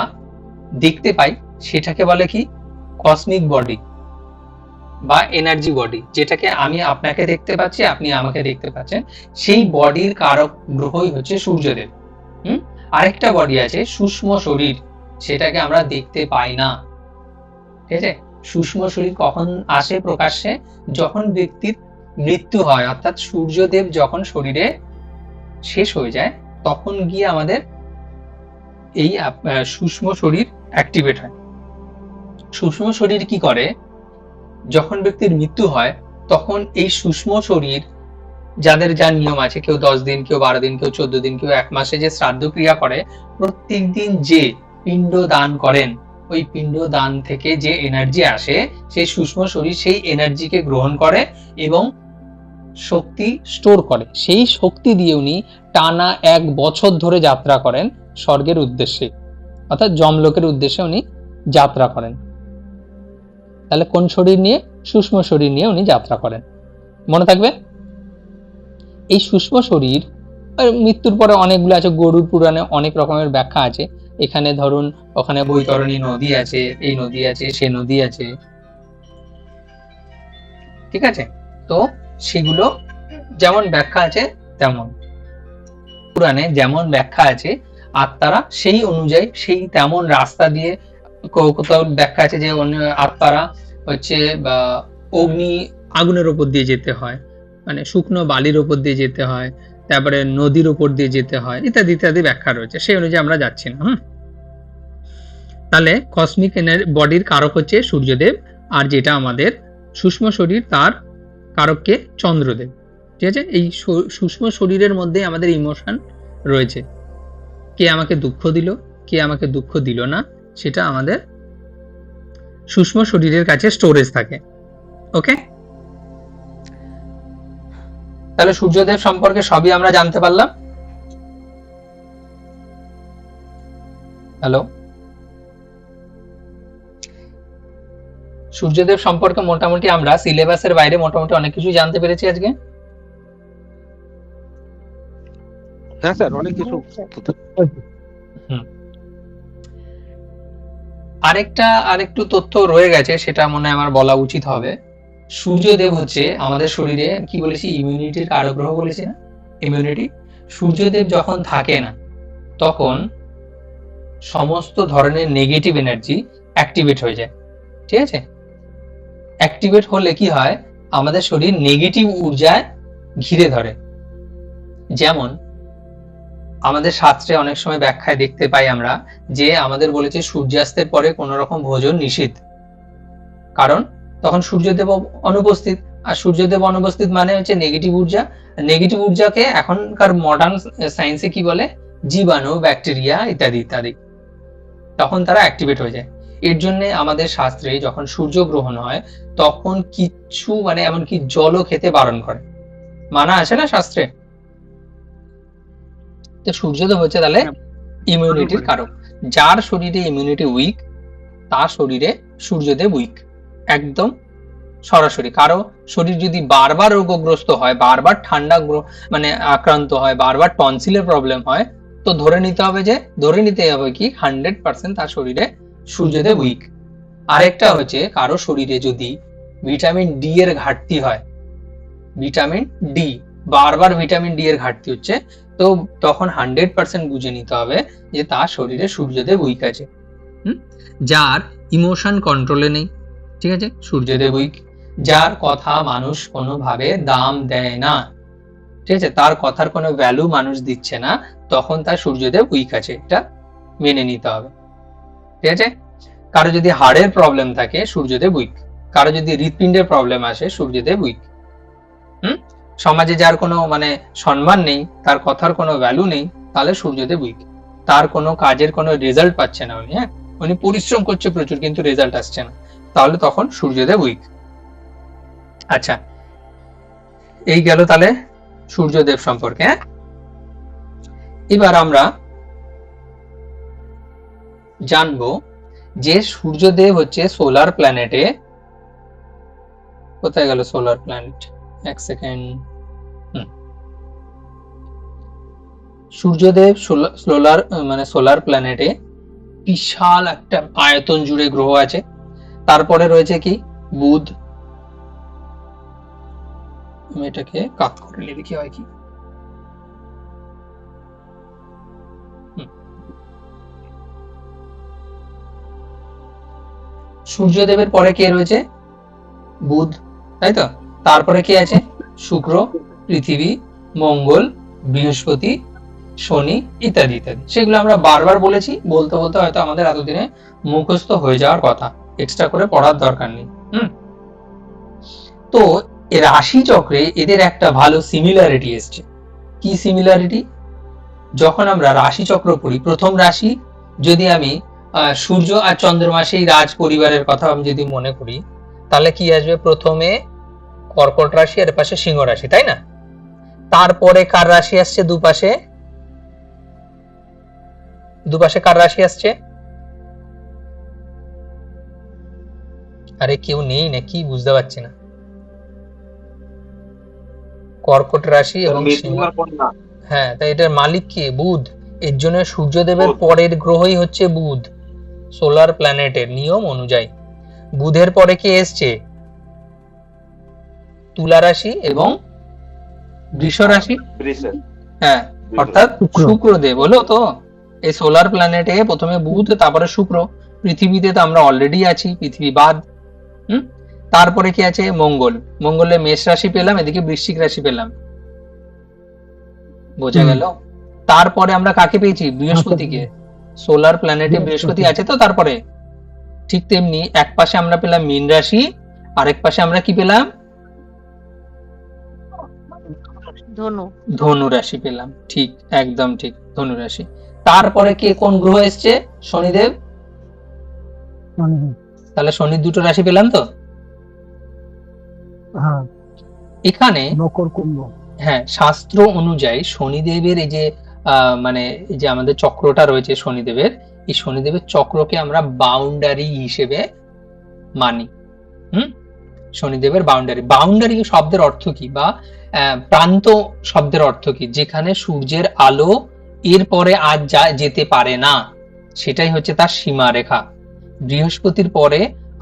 দেখতে পাই সেটাকে বলে কি, কসমিক বডি বা এনার্জি বডি, যেটাকে আমি আপনাকে দেখতে পাচ্ছি, আপনি আমাকে দেখতে পাচ্ছেন, সেই বডির কারক গ্রহই হচ্ছে সূর্যদেব। আরেকটা বডি আছে সূক্ষ্ম শরীর, সেটাকে আমরা দেখতে পাই না, ঠিক আছে। সূক্ষ্ম শরীর কখন আসে প্রকাশ্যে, যখন ব্যক্তির মৃত্যু হয়, অর্থাৎ সূর্যদেব যখন শরীরে শেষ হয়ে যায়, তখন গিয়ে আমাদের এই সূক্ষ্ম শরীর অ্যাক্টিভেট হয়। সূক্ষ্ম শরীর কি করে, যখন ব্যক্তির মৃত্যু হয় তখন এই সূক্ষ্ম শরীর, যাদের যা নিয়ম আছে, কেউ 10 দিন, কেউ 12 দিন, কেউ 14 দিন, কেউ 1 মাসে যে শ্রাদ্ধ ক্রিয়া করে, প্রত্যেক দিন যে পিণ্ড দান করেন, ওই পিণ্ড দান থেকে যে এনার্জি আসে, সেই সূক্ষ্ম শরীর সেই এনার্জিকে গ্রহণ করে এবং শক্তি স্টোর করে। সেই শক্তি দিয়ে উনি টানা 1 বছর ধরে যাত্রা করেন স্বর্গের উদ্দেশ্যে, অর্থাৎ যমলোকের উদ্দেশ্যে উনি যাত্রা করেন। তাহলে কোন শরীর নিয়ে? সূক্ষ্ম শরীর নিয়ে উনি যাত্রা করেন, মনে থাকবে। এই সূক্ষ্ম শরীর মৃত্যুর পরে অনেকগুলো আছে, গরুর পুরাণে অনেক রকমের ব্যাখ্যা আছে। এখানে ধরুন, ওখানে বৈতরণী নদী আছে, এই নদী আছে, সে নদী আছে, ঠিক আছে। তো সেগুলো যেমন ব্যাখ্যা আছে তেমন। পুরাণে যেমন ব্যাখ্যা আছে আত্মারা সেই অনুযায়ী সেই তেমন রাস্তা দিয়ে, কোথাও ব্যাখ্যা আছে যে আত্মারা হচ্ছে বা অগ্নি আগুনের উপর দিয়ে যেতে হয়, মানে শুকনো বালির উপর দিয়ে যেতে হয়, তারপরে নদীর উপর দিয়ে যেতে হয়, ইত্যাদি ইত্যাদি ব্যাখ্যা রয়েছে, সেই অনুযায়ী আমরা যাচ্ছি না। তাহলে কসমিক বডির কারক হচ্ছে সূর্যদেব, আর যেটা আমাদের সূক্ষ্ম শরীর তার কারককে চন্দ্রদেব। ঠিক আছে, এই সূক্ষ্ম শরীরের মধ্যে আমাদের ইমোশন রয়েছে, কে আমাকে দুঃখ দিল, কে আমাকে দুঃখ দিল না, সেটা আমাদের সূক্ষ্ম শরীরের কাছে স্টোরেজ থাকে। ওকে, তাহলে সূর্যদেব সম্পর্কে সবই আমরা জানতে পারলাম। হ্যালো, সূর্যদেব সম্পর্কে মোটামুটি আমরা সিলেবাসের বাইরে মোটামুটি অনেক কিছু জানতে পেরেছি আজকে। হ্যাঁ স্যার, অনেক কিছু। আরেকটু তথ্য রয়ে গেছে, সেটা মনে হয় আমার বলা উচিত হবে। সূর্যদেব হচ্ছে আমাদের শরীরে কি বলেছি, ইমিউনিটির কারক গ্রহ বলেছি না, ইমিউনিটি। সূর্যদেব যখন থাকে না তখন সমস্ত ধরনের নেগেটিভ এনার্জি অ্যাক্টিভেট হয়ে যায়। ঠিক আছে, অ্যাক্টিভেট হলে কি হয়, আমাদের শরীর নেগেটিভ ঊর্জায় ঘিরে ধরে। যেমন আমাদের শাস্ত্রে অনেক সময় ব্যাখ্যায় দেখতে পাই আমরা যে আমাদের বলেছে সূর্যাস্তের পরে কোন রকম ভোজন নিষিদ্ধ, কারণ তখন সূর্যদেব অনুপস্থিত, আর সূর্যদেব অনুপস্থিত মানে হচ্ছে নেগেটিভ ঊর্জা। নেগেটিভ ঊর্জাকে এখনকার মডার্ন সায়েন্সে কি বলে, জীবাণু, ব্যাকটেরিয়া ইত্যাদি ইত্যাদি, তখন তারা অ্যাক্টিভেট হয়ে যায়। এর জন্য আমাদের শাস্ত্রে যখন সূর্যগ্রহণ হয় তখন কিচ্ছু মানে এমনকি জলও খেতে বারণ করে, মানা আছে না শাস্ত্রে। তো সূর্যদেব হচ্ছে তাহলে ইমিউনিটির কারক। যার শরীরে ইমিউনিটি উইক তার শরীরে সূর্যদেব উইক, একদম সরাসরি। কারো শরীর যদি বারবার রোগগ্রস্ত হয়, বারবার ঠান্ডা মানে আক্রান্ত হয়, বারবার টনসিলের প্রবলেম হয়, তো ধরে নিতে হবে কি 100% তার শরীরে সূর্যদেব উইক। আরেকটা হচ্ছে কারো শরীরে যদি ভিটামিন ডি এর ঘাটতি হয়, ভিটামিন ডি বারবার ভিটামিন ডি এর ঘাটতি হচ্ছে, তো তখন 100% বুঝে নিতে হবে যে তার শরীরে সূর্যদেব উইক আছে। যার ইমোশন কন্ট্রোলে নেই, ঠিক আছে, সূর্যদেব উইক। যার কথা মানুষ কোনোভাবে দাম দেয় না, ঠিক আছে, তার কথার কোনো ভ্যালু মানুষ দিচ্ছে না, তখন তার সূর্যদেব উইক আছে, এটা মেনে নিতে হবে। ঠিক আছে, কারো যদি হাড়ের প্রবলেম থাকে সূর্যদেব উইক, কারো যদি হৃৎপিণ্ডের প্রবলেম আসে সূর্যদেব উইক। সমাজে যার কোনো মানে সম্মান নেই, তার কথার কোনো ভ্যালু নেই, তাহলে সূর্যদেব উইক। তার কোনো কাজের কোনো রেজাল্ট পাচ্ছে না উনি, উনি পরিশ্রম করছে প্রচুর কিন্তু রেজাল্ট আসছে না, তাহলে তখন সূর্যদেব উইক। আচ্ছা, এই গেল তাহলে সূর্যদেব সম্পর্কে। এবার আমরা জানবো যে সূর্যদেব হচ্ছে সোলার প্ল্যানেটে, কোথায় গেল সোলার প্ল্যানেট, এক সেকেন্ড। সূর্যদেব সোলার প্ল্যানেটে বিশাল একটা আয়তন জুড়ে গ্রহ আছে। তারপরে রয়েছে কি বুধ, আমি এটাকে কাট করে নিয়ে দেখি হয় কি। সূর্যদেবের পরে কে রয়েছে, বুধ, তাই তো। তারপরে কে আছে, শুক্র, পৃথিবী, মঙ্গল, বৃহস্পতি, শনি ইত্যাদি ইত্যাদি। সেগুলো আমরা বারবার বলেছি, বলতে বলতে হয়তো আমাদের এতদিনে মুখস্থ হয়ে যাওয়ার কথা, এক্সট্রা করে পড়ার দরকার নেই। তো রাশি চক্রে এদের একটা ভালো সিমিলারিটি এসছে। কি সিমিলারিটি, যখন আমরা রাশি চক্র পড়ি, প্রথম রাশি যদি আমি সূর্য আর চন্দ্রমা সেই রাজ পরিবারের কথা আমি যদি মনে করি, তাহলে কি আসবে, প্রথমে কর্কট রাশি আর পাশে সিংহ রাশি, তাই না। তারপরে কার রাশি আসছে, দুপাশে কার রাশি আসছে, আরে কেউ নেই না কি, বুঝতে পারছি না। কর্কট রাশি এবং সিংহ, হ্যাঁ, তাই এটার মালিক কে, বুধ। এর জন্য সূর্যদেবের পরের গ্রহই হচ্ছে বুধ, সোলার প্ল্যানেটের নিয়ম অনুযায়ী। বুধের পরে কে এসছে, তুলা রাশি এবং বৃষ রাশি, বৃষে হ্যাঁ, অর্থাৎ শুক্র। শুক্রদেব হলো তো। এই সোলার প্ল্যানেটে প্রথমে বুধ, তারপরে শুক্র। পৃথিবীতে তো আমরা অলরেডি আছি, পৃথিবী বাদ। তারপরে কি আছে? মঙ্গল। মঙ্গলে মেষ রাশি পেলাম, এদিকে বৃশ্চিক রাশি পেলাম, বোঝা গেল? তারপরে আমরা কাকে পেয়েছি? বৃহস্পতিকে। সোলার প্ল্যানেটে বৃহস্পতি আছে তো তারপরে। ঠিক তেমনি এক পাশে আমরা পেলাম মীন রাশি, আরেক পাশে আমরা কি পেলাম? ধনু। ধনু রাশি পেলাম। ঠিক, একদম ঠিক, ধনু রাশি। তারপরে কে কোন গ্রহ এসছে? শনিদেব। তাহলে শনির দুটো রাশি পেলাম তো। হ্যাঁ, এখানে মকর কুম্ভ। হ্যাঁ, শাস্ত্র অনুযায়ী শনিদেবের এই যে মানে এই যে আমাদের চক্রটা রয়েছে শনিদেবের, এই শনিদেবের চক্রকে আমরা বাউন্ডারি হিসেবে মানি। শনিদেবের বাউন্ডারি। বাউন্ডারি শব্দের অর্থ কি, বা প্রান্ত শব্দের অর্থ কি? যেখানে সূর্যের আলো এরপরে আর যেতে পারে না, সেটাই হচ্ছে তার সীমারেখা। বৃহস্পতির পরে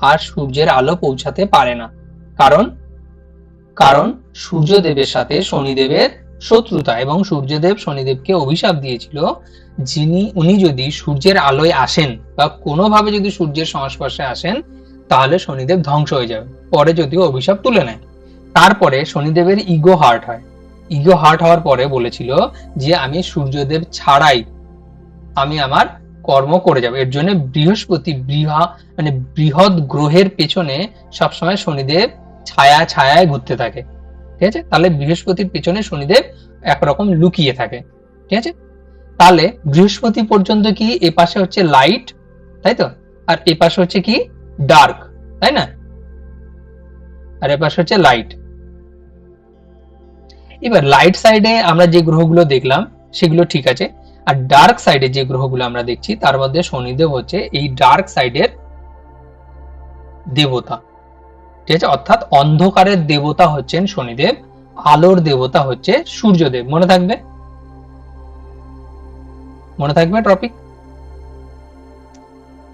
আর সূর্যের আলো পৌঁছাতে পারে না। কারণ সূর্যদেবের সাথে শনিদেবের শত্রুতা, এবং সূর্যদেব শনিদেবকে অভিশাপ দিয়েছিল, উনি যদি সূর্যের আলোয় আসেন বা কোনোভাবে যদি সূর্যের সংস্পর্শে আসেন, তাহলে শনিদেব ধ্বংস হয়ে যাবে। পরে যদিও অভিশাপ তুলে নেয়। তারপরে শনিদেবের ইগো হার্ট হয়। ইগো হার্ট হওয়ার পরে বলেছিল যে আমি সূর্যদেব ছাড়াই আমি আমার কর্ম করে যাব। এর জন্য বৃহস্পতি মানে বৃহৎ গ্রহের পেছনে সবসময় শনিদেব ছায়ায় ঘুরতে থাকে। ঠিক আছে? তাহলে বৃহস্পতির পেছনে শনিদেব একরকম লুকিয়ে থাকে। ঠিক আছে? তাহলে বৃহস্পতি পর্যন্ত কি এ পাশে হচ্ছে লাইট, তাই তো, আর এ পাশে হচ্ছে কি ডার্ক, তাই না? আর এ পাশে হচ্ছে লাইট। এবার লাইট সাইডে আমরা যে গ্রহগুলো দেখলাম সেগুলো ঠিক আছে, আর ডার্ক সাইডে যে গ্রহগুলো আমরা দেখছি তার মধ্যে শনিদেব হচ্ছে এই ডার্ক সাইডের দেবতা। ঠিক আছে? অর্থাৎ অন্ধকারের দেবতা হচ্ছেন শনিদেব, আলোর দেবতা হচ্ছে সূর্যদেব। মনে থাকবে? মনে থাকবে টপিক?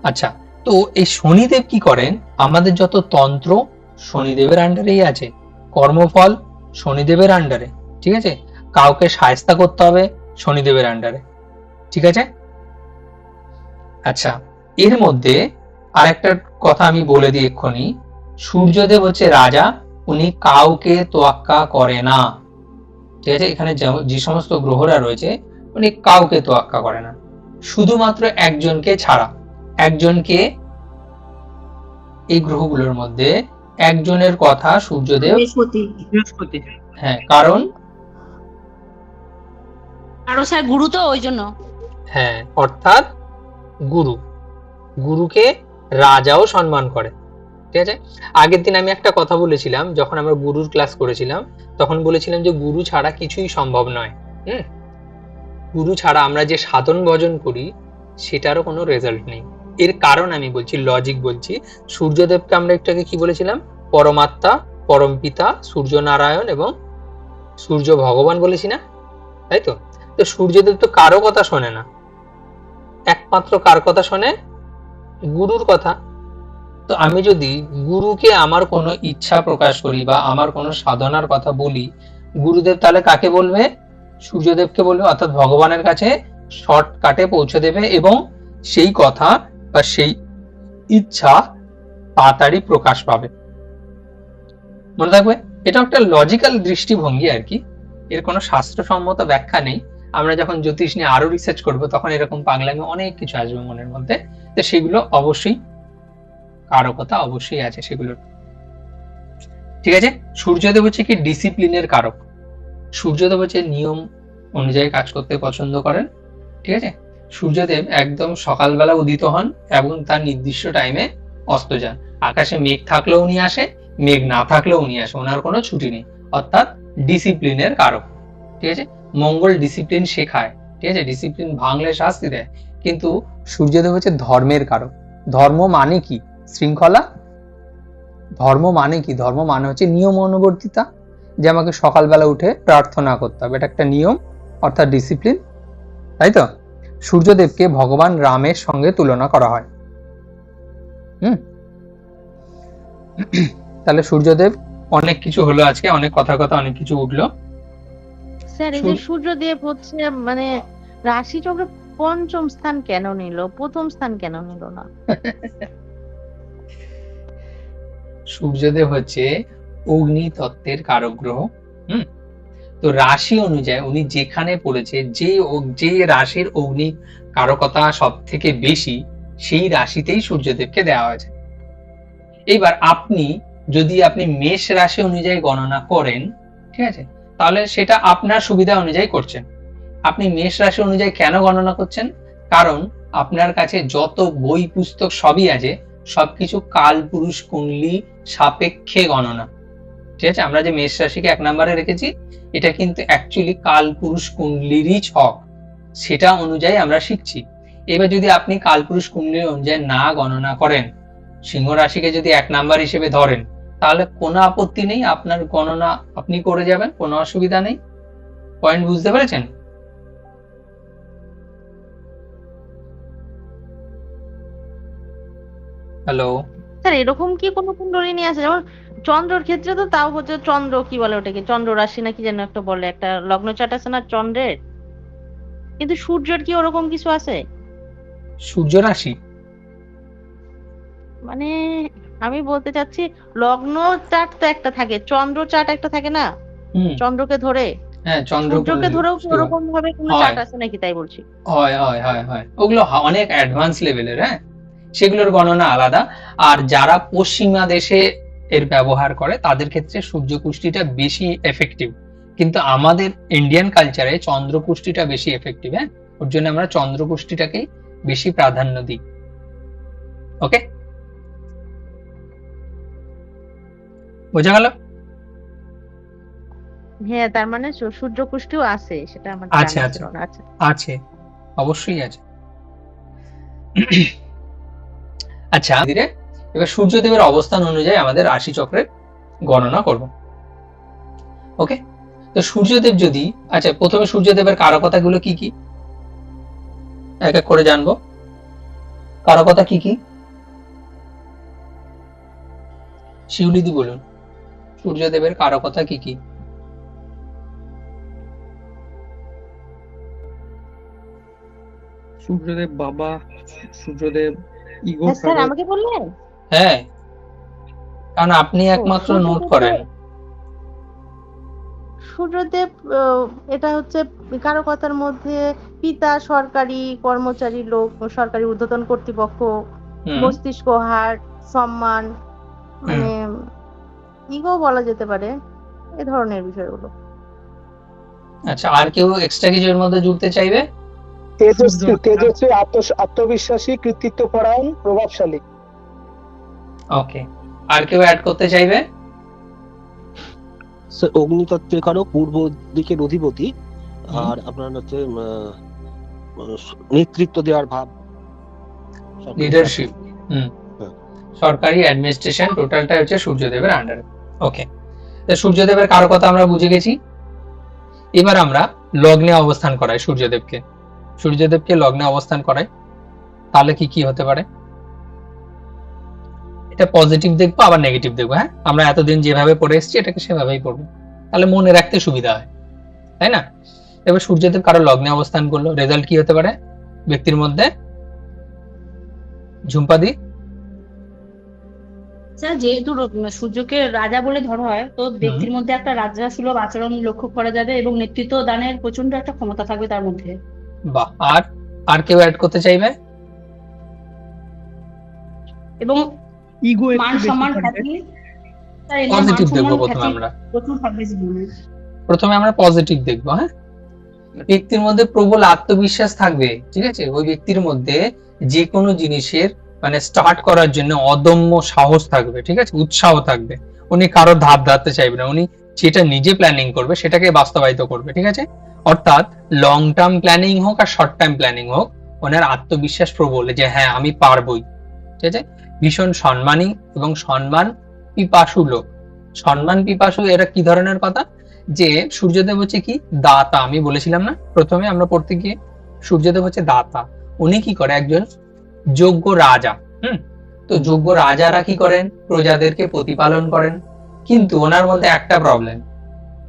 আচ্ছা, তো এই শনিদেব কি করেন? আমাদের যত তন্ত্র শনিদেবের আন্ডারেই আছে, কর্মফল শনিদেবের আন্ডারে। ঠিক আছে? কাউকে শায়েস্তা করতে হবে শনিদেবের আন্ডারে। ঠিক আছে? আচ্ছা, এর মধ্যে আরেকটা কথা আমি বলে দিই এক্ষুনি। সূর্যদেব হচ্ছে রাজা, উনি কাউকে তোয়াক্কা করে না। ঠিক আছে? এখানে যে সমস্ত গ্রহরা রয়েছে উনি কাউকে তোয়াক্কা করে না, শুধুমাত্র একজনকে ছাড়া। একজনকে, এই গ্রহগুলোর মধ্যে একজনের কথা সূর্যদেব, বৃহস্পতি। হ্যাঁ, কারণ আরো স্যার গুরু তো ওই জন্য। হ্যাঁ, অর্থাৎ গুরুকে রাজাও সম্মান করে। ঠিক আছে? আগের দিন আমি একটা কথা বলেছিলাম, যখন আমরা গুরুর ক্লাস করেছিলাম তখন বলেছিলাম যে গুরু ছাড়া কিছুই সম্ভব নয়। গুরু ছাড়া আমরা যে সাধন ভজন করি সেটারও কোনো রেজাল্ট নেই। এর কারণ আমি বলছি, লজিক বলছি। সূর্যদেবকে আমরা একটু আগে কি বলেছিলাম? পরমাত্মা, পরমপিতা, সূর্য নারায়ণ এবং সূর্য ভগবান বলেছি না? তাই তো? তো সূর্যদেব তো কারো কথা শোনে না, একমাত্র কার কথা শোনে? গুরুর কথা। তো আমি যদি গুরুকে আমার কোনো ইচ্ছা প্রকাশ করি বা আমার কোনো সাধনার কথা বলি, গুরুদেব তাহলে কাকে বলবে? সূর্যদেবকে বলবে, অর্থাৎ ভগবানের কাছে শর্টকাটে পৌঁছে দেবে, এবং সেই কথা বা সেই ইচ্ছা তাড়াতাড়ি প্রকাশ পাবে। মনে থাকবে? এটা একটা লজিক্যাল দৃষ্টিভঙ্গি আর কি, এর কোনো শাস্ত্রসম্মত ব্যাখ্যা নেই। আমরা যখন জ্যোতিষ নিয়ে আরো রিসার্চ করবো তখন এরকম পাগলামি অনেক কিছু আসবে মনের মধ্যে। তো সেগুলো অবশ্যই কারকতা অবশ্যই আছে সেগুলোর। ঠিক আছে? সূর্যদেব হচ্ছে কি ডিসিপ্লিনের কারক। সূর্যদেব হচ্ছে নিয়ম অনুযায়ী কাজ করতে পছন্দ করেন। ঠিক আছে? সূর্যদেব একদম সকালবেলা উদিত হন এবং তার নির্দিষ্ট টাইমে অস্ত যান। আকাশে মেঘ থাকলেও উনি আসে, মেঘ না থাকলেও উনি আসে, ওনার কোনো ছুটি নেই। অর্থাৎ ডিসিপ্লিনের কারক। ঠিক আছে? মঙ্গল ডিসিপ্লিন শেখায়। ঠিক আছে? ডিসিপ্লিন ভাঙলে শাস্তি দেয়। কিন্তু সূর্যদেব হচ্ছে ধর্মের কারক। ধর্ম মানে কি? শৃঙ্খলা। ধর্ম মানে কি? ধর্ম মানে হচ্ছে নিয়ম অনুবর্তিতা, যে আমাকে সকালবেলা উঠে প্রার্থনা করতে হবে, এটা একটা নিয়ম, অর্থাৎ ডিসিপ্লিন। তাই তো? সূর্যদেবকে ভগবান রামের সঙ্গে তুলনা করা হয়। তাহলে সূর্যদেব, অনেক কিছু হলো আজকে, অনেক কথা অনেক কিছু উঠলো। স্যার এই যে সূর্যদেব হচ্ছে মানে রাশিচক্রে পঞ্চম স্থান কেন নিল, প্রথম স্থান কেন নিল না? সূর্যদেব হচ্ছে অগ্নি তত্ত্বের কারক গ্রহ। তো রাশি অনুযায়ী উনি যেখানে পড়েছে, যে রাশির অগ্নি কারকতা সব থেকে বেশি, সেই রাশিতেই সূর্যদেবকে দেওয়া হয়েছে। এইবার যদি আপনি মেষ রাশি অনুযায়ী গণনা করেন, ঠিক আছে, তাহলে সেটা আপনার সুবিধা অনুযায়ী করছেন। আপনি মেষ রাশি অনুযায়ী কেন গণনা করছেন? কারণ আপনার কাছে যত বই পুস্তক সবই আছে, সবকিছু কালপুরুষ কুণ্ডলী সাপেক্ষে গণনা। ঠিক আছে, আমরা যে মেষ রাশিকে 1 নম্বরে রেখেছি, এটা কিন্তু অ্যাকচুয়ালি কালপুরুষ কুণ্ডলীরই ছক, সেটা অনুযায়ী আমরা শিখছি। এবার যদি আপনি কালপুরুষ কুণ্ডলী অনুযায়ী না গণনা করেন, সিংহ রাশিকে যদি 1 নাম্বার হিসেবে ধরেন, তাহলে কোনো আপত্তি নেই, আপনার গণনা আপনি করে যাবেন, কোনো অসুবিধা নেই। পয়েন্ট বুঝতে পেরেছেন? হ্যালো স্যার এরকম কি কোনো কুণ্ডলিনী আছে? যেমন চন্দ্রর ক্ষেত্রে তো তাও হচ্ছে চন্দ্র কি বলে ওটাকে, চন্দ্র রাশি নাকি যেন একটা বলে, একটা লগ্ন চার্ট আছে না চন্দ্রের, কিন্তু সূর্যের কি ওরকম কিছু আছে? সূর্য রাশি মানে আমি বলতে চাচ্ছি লগ্ন চার্ট তো একটা থাকে, চন্দ্র চার্ট একটা থাকে না, চন্দ্রকে ধরে, হ্যাঁ, সূর্যকে ধরেও কি ওরকম ভাবে কোনো চার্ট আছে নাকি, তাই বলছি। হয় হয় হয় হয় ওগুলো অনেক অ্যাডভান্স লেভেলের, হ্যাঁ, সেগুলোর গণনা আলাদা। আর যারা পশ্চিমা দেশে এর ব্যবহার করে তাদের ক্ষেত্রে সূর্য কুষ্টিটা বেশি এফেক্টিভ, কিন্তু আমাদের ইন্ডিয়ান কালচারে চন্দ্র কুষ্টিটা বেশি এফেক্টিভ। হ্যাঁ, ওর জন্য আমরা চন্দ্র কুষ্টিটাকেই বেশি প্রাধান্য দিই। ওকে, বোঝা গেল? হ্যাঁ, তার মানে সূর্য কুষ্টিও আছে, সেটা আমার আছে জানা আছে ছিল না। আচ্ছা, আছে, অবশ্যই আছে। আচ্ছা, ধীরে এবার সূর্যদেবের অবস্থান অনুযায়ী আমাদের রাশি চক্রের গণনা করব। ওকে, তো সূর্যদেব যদি, আচ্ছা প্রথমে সূর্যদেবের কারকতাগুলো কি কি এক এক করে জানবো। কারকতা কি কি? শিউলিদি বলুন, সূর্যদেবের কারকতা কি কি? সূর্যদেব বাবা, সূর্যদেব ইগো হ্যাঁ স্যার আমাকে বললেন। হ্যাঁ, কারণ আপনি একমাত্র নোট করেন। সূর্যদেব এটা হচ্ছে কারকতার মধ্যে পিতা, সরকারি কর্মচারী লোক, সরকারি ঊর্ধ্বতন কর্তৃপক্ষ, মস্তিষ্ক, হার্ট, সম্মান, মানে ইগো বলা যেতে পারে, এই ধরনের বিষয়গুলো। আচ্ছা, আর কেউ এক্সট্রা কিছু এর মধ্যে জুড়তে চাইবে? তেজস্বী, আত্মবিশ্বাসী, কৃতিত্বপরায়ণ, প্রভাবশালী। ওকে, আর কেউ অ্যাড করতে চাইবে? অগ্নিতত্ত্বের কারক, পূর্ব দিকের অধিপতি, আর আপনার হচ্ছে নেতৃত্ব দেওয়ার ভাব, লিডারশিপ, সরকারি অ্যাডমিনিস্ট্রেশন, টোটালটা হচ্ছে সূর্যদেবের আন্ডারে। ওকে, তো সূর্যদেবের কারকতা আমরা বুঝে গেছি। এবার আমরা লগ্নে অবস্থান করাই সূর্যদেবকে। সূর্যদেবকে লগ্নে অবস্থান করাই, তাহলে কি কি হতে পারে? এটা পজিটিভ দেখবো আবার নেগেটিভ দেখবো। হ্যাঁ, আমরা এতদিন যেভাবে পড়ে এসেছি এটাকে সেভাবেই পড়বো, তাহলে মনে রাখতে সুবিধা হয়, তাই না? এবার সূর্যদেব কারো লগ্নে অবস্থান করলো, রেজাল্ট কি হতে পারে ব্যক্তির মধ্যে? ঝুম্পাদি? স্যার যেহেতু সূর্যকে রাজা বলে ধরা হয়, তো ব্যক্তির মধ্যে একটা রাজা সুলভ আচরণ লক্ষ্য করা যাবে এবং নেতৃত্ব দানের প্রচন্ড একটা ক্ষমতা থাকবে তার মধ্যে। বাহ, আর কেউ অ্যাড করতে চাইবে? এবং ইগো মান সম্মান খ্যাতি, পজিটিভ দেখবো প্রথমে আমরা। প্রচুর থাকবে জীবনে। প্রথমে আমরা পজিটিভ দেখবো। হ্যাঁ, ব্যক্তির মধ্যে প্রবল আত্মবিশ্বাস থাকবে, ঠিক আছে? ওই ব্যক্তির মধ্যে যে কোনো জিনিসের মানে স্টার্ট করার জন্য অদম্য সাহস থাকবে, ঠিক আছে, উৎসাহ থাকবে। উনি কারো ধার ধারতে চাইবে না, উনি যেটা নিজে প্ল্যানিং করবে সেটাকে বাস্তবায়িত করবে, ঠিক আছে? অর্থাৎ লং টার্ম প্ল্যানিং হোক আর শর্ট টার্ম প্ল্যানিং হোক, ওনার আত্মবিশ্বাস প্রবল যে হ্যাঁ আমি পারবই, ঠিক আছে? ভীষণ সম্মানী এবং সম্মান পিপাসু লোক। সম্মান পিপাসু এরা কি ধরনের কথা? যে সূর্যদেব হচ্ছে কি দাতা, আমি বলেছিলাম না প্রথমে আমরা পড়তে গিয়ে, সূর্যদেব হচ্ছে দাতা। উনি কি করে? একজন যোগ্য রাজা। তো যোগ্য রাজারা কি করেন? প্রজাদেরকে প্রতিপালন করেন। কিন্তু ওনার মধ্যে একটা প্রবলেম,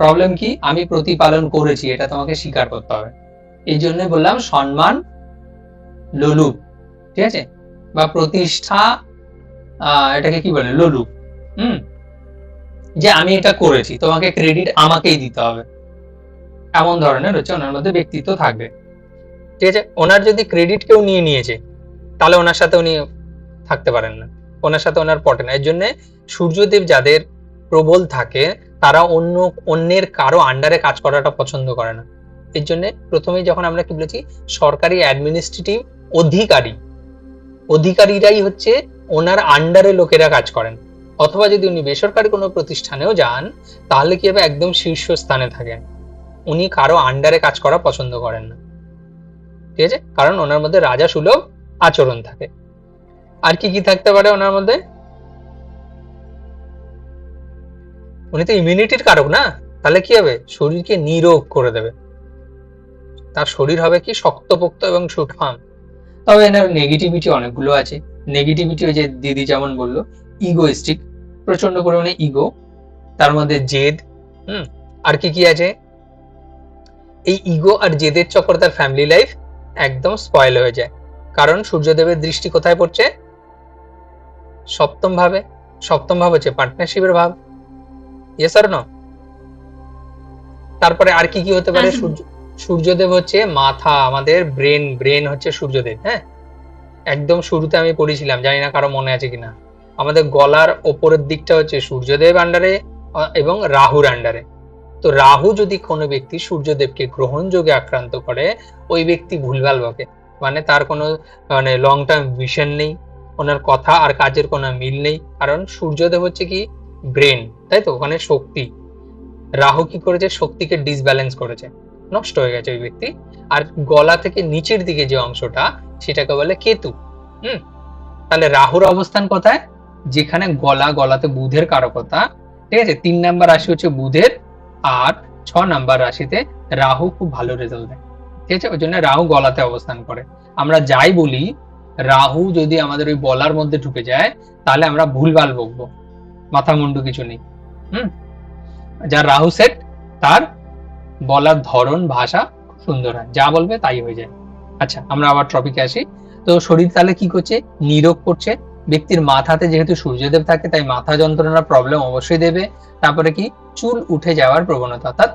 প্রবলেম কি, আমি প্রতিপালন করেছি এটা তোমাকে স্বীকার করতে হবে। এই জন্য বললাম সম্মান লোলুপ, ঠিক আছে, বা প্রতিষ্ঠা, এটাকে কি বলে, লোলুপ। যে আমি এটা করেছি, তোমাকে ক্রেডিট আমাকেই দিতে হবে, এমন ধরনের হচ্ছে ওনার মধ্যে ব্যক্তিত্ব থাকবে। ঠিক আছে, ওনার যদি ক্রেডিট কেউ নিয়ে নিয়েছে তাহলে ওনার সাথে উনি থাকতে পারেন না, ওনার সাথে ওনার পটে না। এর জন্য সূর্যদেব যাদের প্রবল থাকে তারা অন্যের কারো আন্ডারে কাজ করাটা পছন্দ করে না। এর জন্য প্রথমেই যখন আমরা কি বলেছি, সরকারি অ্যাডমিনিস্ট্রেটিভ অধিকারীরাই হচ্ছে ওনার আন্ডারে লোকেরা কাজ করেন। অথবা যদি উনি বেসরকারি কোনো প্রতিষ্ঠানেও যান তাহলে কি হবে, একদম শীর্ষস্থানে থাকেন, উনি কারো আন্ডারে কাজ করা পছন্দ করেন না। ঠিক আছে, কারণ ওনার মধ্যে রাজা সুলভ আচরণ থাকে। আর কি কি থাকতে পারে ওনার মধ্যে, উনি তো ইমিউনিটির কারক না, তাহলে কি হবে, শরীরকে নিরোগ করে দেবে, তার শরীর হবে কি শক্তপোক্ত এবং সুঠাম। তবে এনার নেগেটিভিটি অনেকগুলো আছে। নেগেটিভিটি ওই যে দিদি যেমন বললো, ইগোইস্টিক, প্রচন্ড পরিমাণে ইগো, তার মধ্যে জেদ। আর কি কি আছে, এই ইগো আর জেদের চক্করে তার ফ্যামিলি লাইফ একদম স্পয়েল হয়ে যায়। কারণ সূর্যদেবের দৃষ্টি কোথায় পড়ছে, সপ্তম ভাবে। সপ্তম ভাব হচ্ছে পার্টনারশিপের ভাব। Yes or no? তারপরে আর কি কি হতে পারে, সূর্যদেব হচ্ছে মাথা, আমাদের ব্রেন হচ্ছে সূর্যদেব। হ্যাঁ, একদম শুরুতে আমি পড়েছিলাম, জানি না কারো মনে আছে কিনা, আমাদের গলার ওপরের দিকটা হচ্ছে সূর্যদেব আন্ডারে এবং রাহুর আন্ডারে। তো রাহু যদি কোনো ব্যক্তি সূর্যদেবকে গ্রহণযোগে আক্রান্ত করে, ওই ব্যক্তি ভুলভাল বকে, মানে তার কোনো লং টার্ম ভিশন নেই, ওনার কথা আর কাজের কোনো মিল নেই। কারণ সূর্যদেব হচ্ছে কি ব্রেন, তাই তো, ওখানে শক্তি। রাহু কি করেছে, শক্তিকে ডিসব্যালেন্স করেছে, নষ্ট হয়ে গেছে ওই ব্যক্তি। আর গলা থেকে নিচের দিকে যে অংশটা, সেটাকে বলে কেতু। তাহলে রাহুর অবস্থান কোথায়, যেখানে গলাতে বুধের কারকতা। ঠিক আছে, 3 নাম্বার রাশি হচ্ছে বুধের, আর 6 নাম্বার রাশিতে রাহু খুব ভালো রেজাল্ট দেয়। ঠিক আছে, ওই জন্য রাহু গলাতে অবস্থান করে। আমরা যাই বলি, রাহু যদি আমাদের ওই বলার মধ্যে ঢুকে যায় তাহলে আমরা ভুলভাল বকবো, মাথা মুন্ডু কিছু নেই। যার রাহু সেট, তার বলার ধরন, ভাষা সুন্দর হয়, যা বলবে তাই হয়ে যায়। আচ্ছা, আমরা আবার টপিকে আসি। তো শরীর তাহলে কি করছে, নিরোগ করছে। ব্যক্তির মাথাতে যেহেতু সূর্যদেব থাকে, তাই মাথা যন্ত্রণার প্রবলেম অবশ্যই দেবে। তারপরে কি, চুল উঠে যাওয়ার প্রবণতা, অর্থাৎ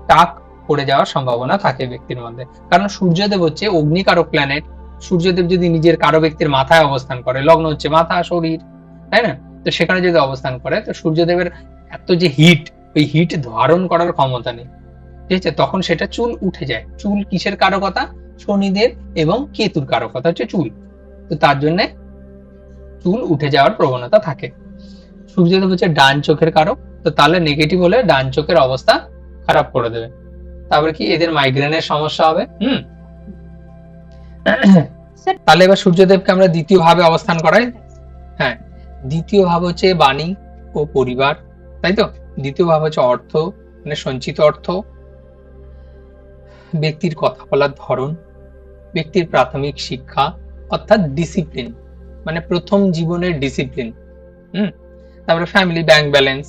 টাক পড়ে যাওয়ার সম্ভাবনা থাকে ব্যক্তির মধ্যে। কারণ সূর্যদেব হচ্ছে অগ্নিকারক প্ল্যানেট। সূর্যদেব যদি নিজের কারো ব্যক্তির মাথায় অবস্থান করে, লগ্ন হচ্ছে মাথা, শরীর, তাই না, তো সেখানে যদি অবস্থান করে, তো সূর্যদেবের এত যে হিট, ওই হিট ধারণ করার ক্ষমতা নেই। ঠিক আছে, তখন সেটা চুল উঠে যায়। চুল কিসের কারকতা, শনিদেব এবং কেতুর কারকতা হচ্ছে চুল। তো তার জন্য চুল উঠে যাওয়ার প্রবণতা থাকে। সূর্যদেব হচ্ছে ডান চোখের কারক, তো তাহলে নেগেটিভ হলে ডান চোখের অবস্থা খারাপ করে দেবে। তারপরে কি, এদের মাইগ্রেনের সমস্যা হবে। তাহলে এবার সূর্যদেবকে আমরা দ্বিতীয় ভাবে অবস্থান করাই। হ্যাঁ, দ্বিতীয় ভাব হচ্ছে বাণী ও পরিবার, তাই তো। দ্বিতীয় ভাব হচ্ছে অর্থ, মানে সঞ্চিত অর্থ, ব্যক্তির কথা বলার ধরন, ব্যক্তির প্রাথমিক শিক্ষা, অর্থাৎ ডিসিপ্লিন, মানে প্রথম জীবনের ডিসিপ্লিন। তারপরে ফ্যামিলি, ব্যাংক ব্যালেন্স,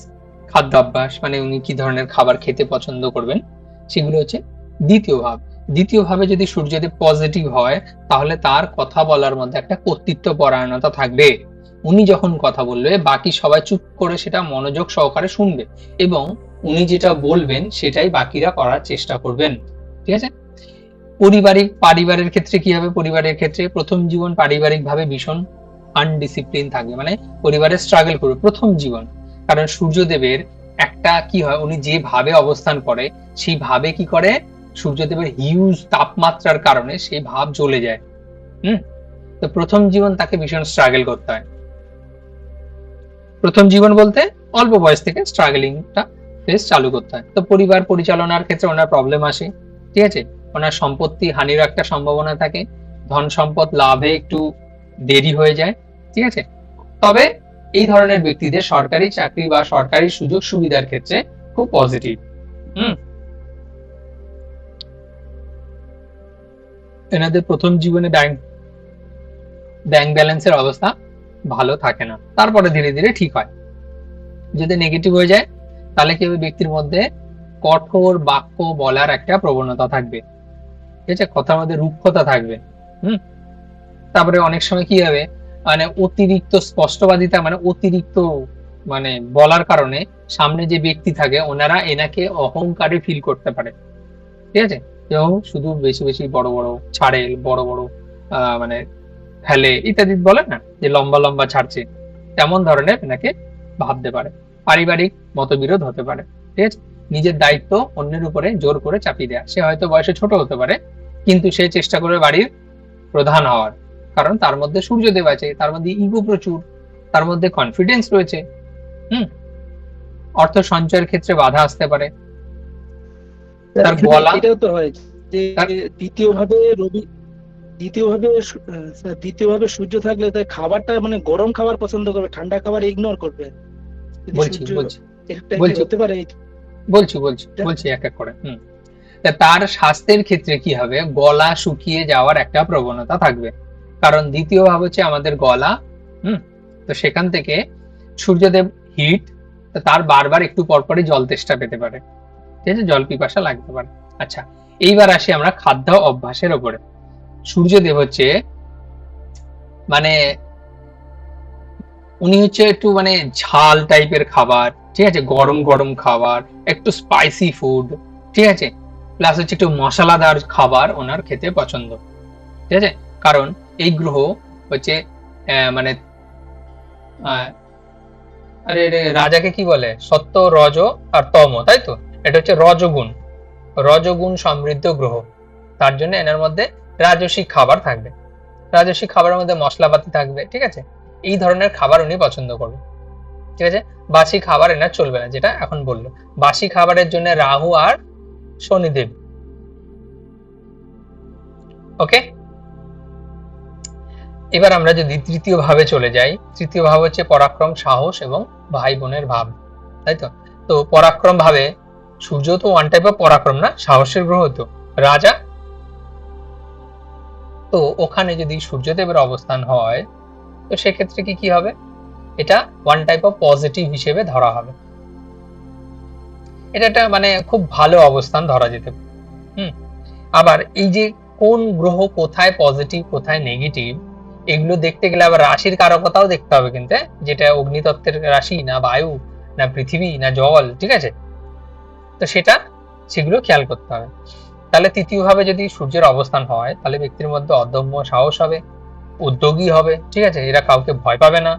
খাদ্যাভ্যাস, মানে উনি কি ধরনের খাবার খেতে পছন্দ করবেন, সেগুলো হচ্ছে দ্বিতীয় ভাব। দ্বিতীয় ভাবে যদি সূর্যদেব পজিটিভ হয়, তাহলে তার কথা বলার মধ্যে একটা কর্তৃত্ব পরায়ণতা থাকবে। উনি যখন কথা বলবে, বাকি সবাই চুপ করে সেটা মনোযোগ সহকারে শুনবে, এবং উনি যেটা বলবেন সেটাই বাকিরা করার চেষ্টা করবেন। ঠিক আছে। পারিবারের ক্ষেত্রে কি হবে, পরিবারের ক্ষেত্রে প্রথম জীবন পারিবারিক ভাবে ভীষণ আনডিসিপ্লিন থাকবে, মানে পরিবারে স্ট্রাগল করবে প্রথম জীবন। কারণ সূর্যদেবের একটা কি হয়, উনি যে ভাবে অবস্থান করে, সেই ভাবে কি করে, সূর্যদেবের হিউজ তাপমাত্রার কারণে সেই ভাব জ্বলে যায়। তো প্রথম জীবন তাকে ভীষণ স্ট্রাগল করতে হয়। প্রথম জীবন বলতে অল্প বয়স থেকে স্ট্রাগলিংটা ফেস চালু করতে হয়। তো পরিবার পরিচালনার ক্ষেত্রে ওনার প্রবলেম আসে। ঠিক আছে, ওনার সম্পত্তি হানির একটা সম্ভাবনা থাকে, ধন সম্পদ লাভে একটু দেরি হয়ে যায়। ঠিক আছে, তবে এই ধরনের ব্যক্তিদের সরকারি চাকরি বা সরকারি সুযোগ সুবিধার ক্ষেত্রে খুব পজিটিভ। এনাদের প্রথম জীবনে ব্যাংক ব্যালেন্সের অবস্থা ভালো থাকে না, তারপরে ধীরে ধীরে ঠিক হয়। যদি নেগেটিভ হয়ে যায় তাহলে কি হবে, ব্যক্তির মধ্যে কঠোর বাক্য বলার একটা প্রবণতা থাকবে, ঠিক আছে, কথার মধ্যে রুক্ষতা থাকবে। তারপরে অনেক সময় কি হবে, মানে অতিরিক্ত স্পষ্টবাদিতা, মানে অতিরিক্ত মানে বলার কারণে সামনে যে ব্যক্তি থাকে ওনারা এনাকে অহংকারে ফিল করতে পারে, ঠিক আছে, এবং শুধু বেশি বেশি বড় বড় ছাড়েল, বড় বড় মানে ফেলে ইত্যাদি বলে না, যে লম্বা লম্বা ছাড়ছে, তেমন ধরনের এনাকে ভাবতে পারে। পারিবারিক মতবিরোধ হতে পারে, ঠিক আছে, নিজের দায়িত্ব অন্যের উপরে জোর করে চাপিয়ে দেয়া। সে হয়তো বয়সে ছোট হতে পারে, কিন্তু সে চেষ্টা করবে বাড়ির প্রধান হওয়ার, কারণ তার মধ্যে সূর্যদেব আছে, তার মধ্যে ইগো প্রচুর, তার মধ্যে কনফিডেন্স রয়েছে। অর্থ সঞ্চয়ের ক্ষেত্রে বাধা আসতে পারে। তার গলা, এটাও তো হয় যে তার- দ্বিতীয়ভাবে সূর্য থাকলে তাই খাবারটা মানে গরম খাবার পছন্দ করবে, ঠান্ডা খাবার ইগনোর করবে। যদি বলছি সূর্য বলছি একটা বলছি। হতে পারে। বলছি এক এক করে। তা তার স্বাস্থ্যের ক্ষেত্রে কি হবে, গলা শুকিয়ে যাওয়ার একটা প্রবণতা থাকবে, কারণ দ্বিতীয় ভাব হচ্ছে আমাদের গলা। তো সেখান থেকে সূর্যদেব হিট, তার বারবার একটু পরপরই জল তেষ্টা পেতে পারে, ঠিক আছে, জল পিপাসা লাগতে পারে। আচ্ছা, এইবার আসি আমরা খাদ্য অভ্যাসের উপরে। সূর্যদেব হচ্ছে মানে উনি হচ্ছে একটু মানে ঝাল টাইপের খাবার, ঠিক আছে, গরম গরম খাবার, একটু স্পাইসি ফুড, ঠিক আছে, প্লাস হচ্ছে একটু মশলাদার খাবার ওনার খেতে পছন্দ, ঠিক আছে, কারণ এই গ্রহ হচ্ছে মানে আরে রাজাকে কি বলে, সত্য, রজ আর তম, তাই তো, এটা হচ্ছে রজগুণ, রজগুণ সমৃদ্ধ গ্রহ। তার জন্য এনার মধ্যে রাজসিক খাবার থাকবে, রাজসিক খাবারের মধ্যে মশলাপাতি থাকবে, ঠিক আছে, এই ধরনের খাবার উনি পছন্দ করবেন, ঠিক আছে। বাসি খাবার এনার চলবে না, যেটা এখন বললো। বাসি খাবারের জন্য রাহু আর শনিদেব। ওকে, এবার আমরা যদি তৃতীয় ভাবে চলে যাই, তৃতীয় ভাব হচ্ছে পরাক্রম, সাহস এবং ভাই বোনের ভাব, তাই তো। তো পরাক্রম ভাবে সূর্য তো ওয়ান টাইপ অফ পরাক্রম না, সাহসের গ্রহ তো, রাজা। তো ওখানে যদি সূর্যদেবের অবস্থান হয়, তো সেক্ষেত্রে কি হবে, এটা ওয়ান টাইপ অফ পজিটিভ হিসেবে ধরা হবে। এটা একটা মানে খুব ভালো অবস্থান ধরা যেতে পারে। আবার এই যে কোন গ্রহ কোথায় পজিটিভ কোথায় নেগেটিভ, এগুলো দেখতে গেলে আবার রাশির কারকতাও দেখতে হবে কিন্তু, যেটা অগ্নিতত্ত্বের রাশি না বায়ু না পৃথিবী না জল, ঠিক আছে, তো সেগুলো খেয়াল করতে হবে। তাহলে তৃতীয় ভাবে যদি সূর্যের অবস্থান হয়, তাহলে ব্যক্তির মধ্যে অদম্য সাহস হবে, উদ্যোগী হবে, ঠিক আছে, এরা কাউকে ভয় পাবে না,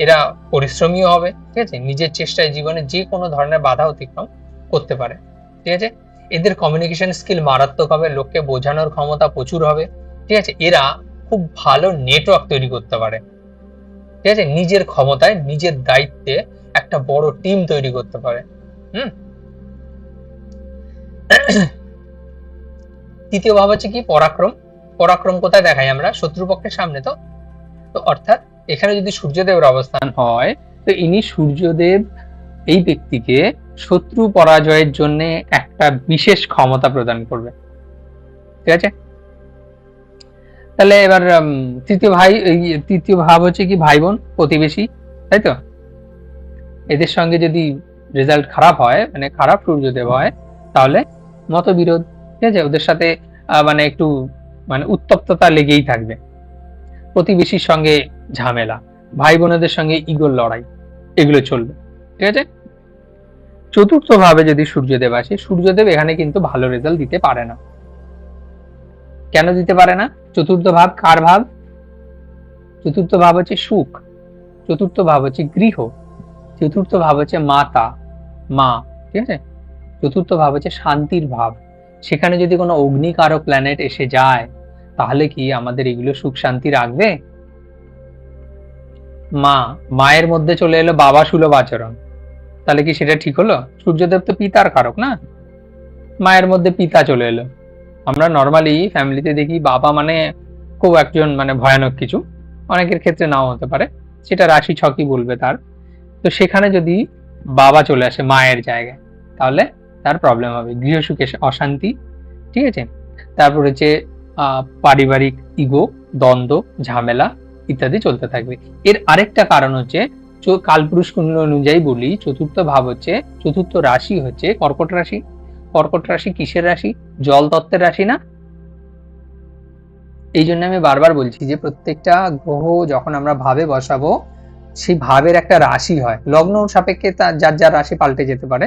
এরা পরিশ্রমীও হবে, ঠিক আছে, নিজের চেষ্টায় জীবনে যে কোনো ধরনের বাধা অতিক্রম করতে পারে, ঠিক আছে। এদের কমিউনিকেশন স্কিল মারাত্মক হবে, লোককে বোঝানোর ক্ষমতা প্রচুর হবে, ঠিক আছে, এরা খুব ভালো নেটওয়ার্ক তৈরি করতে পারে, ঠিক আছে, নিজের ক্ষমতায় নিজের দায়িত্বে একটা বড় টিম তৈরি করতে পারে। তৃতীয় ভাব হচ্ছে কি, পরাক্রম। পরাক্রম কোথায় দেখাই আমরা, শত্রুপক্ষের সামনে। তো অর্থাৎ এখানে যদি সূর্যদেবের অবস্থান হয়, তো ইনি সূর্যদেব এই ব্যক্তিকে শত্রু পরাজয়ের জন্য একটা বিশেষ ক্ষমতা প্রদান করবে, ঠিক আছে। তাহলে এবার তৃতীয় ভাব হচ্ছে কি, ভাই বোন প্রতিবেশী, তাই তো। এদের সঙ্গে যদি রেজাল্ট খারাপ হয়, মানে খারাপ সূর্যদেব হয়, তাহলে মতবিরোধ, ঠিক আছে, ওদের সাথে মানে একটু মানে উত্তপ্ততা লেগেই থাকবে, প্রতিবেশীর সঙ্গে ঝামেলা, ভাই বোনেদের সঙ্গে ইগোর লড়াই, এগুলো চলবে, ঠিক আছে। চতুর্থ ভাবে যদি সূর্যদেব আসে, সূর্যদেব এখানে কিন্তু ভালো রেজাল্ট দিতে পারে না। কেন দিতে পারে না? চতুর্থ ভাব কার ভাব? চতুর্থ ভাব হচ্ছে সুখ, চতুর্থ ভাব হচ্ছে গৃহ, চতুর্থ ভাব হচ্ছে মাতা মা, ঠিক আছে, চতুর্থ ভাব হচ্ছে শান্তির ভাব। সেখানে যদি কোনো অগ্নিকারক প্ল্যানেট এসে যায়, তাহলে কি আমাদের এগুলো সুখ শান্তি রাখবে? মায়ের মধ্যে চলে এলো বাবা সুলভ আচরণ, তাহলে কি সেটা ঠিক হলো? সূর্যদেব তো পিতার কারক না, মায়ের মধ্যে পিতা চলে এলো। আমরা নর্মালি ফ্যামিলিতে দেখি বাবা মানে খুব একজন মানে ভয়ানক কিছু, অনেকের ক্ষেত্রে নাও হতে পারে, সেটা রাশি ছকই বলবে তার। তো সেখানে যদি বাবা চলে আসে মায়ের জায়গায়, তাহলে তার প্রবলেম হবে, গৃহসুখে অশান্তি, ঠিক আছে। তারপর হচ্ছে পারিবারিক ইগো, দ্বন্দ্ব, ঝামেলা ইত্যাদি চলতে থাকবে। এর আরেকটা কারণ হচ্ছে, কালপুরুষ কুণ্ডলী অনুযায়ী বলি, চতুর্থ ভাব হচ্ছে, চতুর্থ রাশি হচ্ছে কর্কট রাশি। কর্কট রাশি কিসের রাশি? জল তত্ত্বের রাশি না? এই জন্য আমি বারবার বলছি যে প্রত্যেকটা গ্রহ যখন আমরা ভাবে বসাবো, সেই ভাবের একটা রাশি হয়, লগ্ন সাপেক্ষে যার যার রাশি পাল্টে যেতে পারে।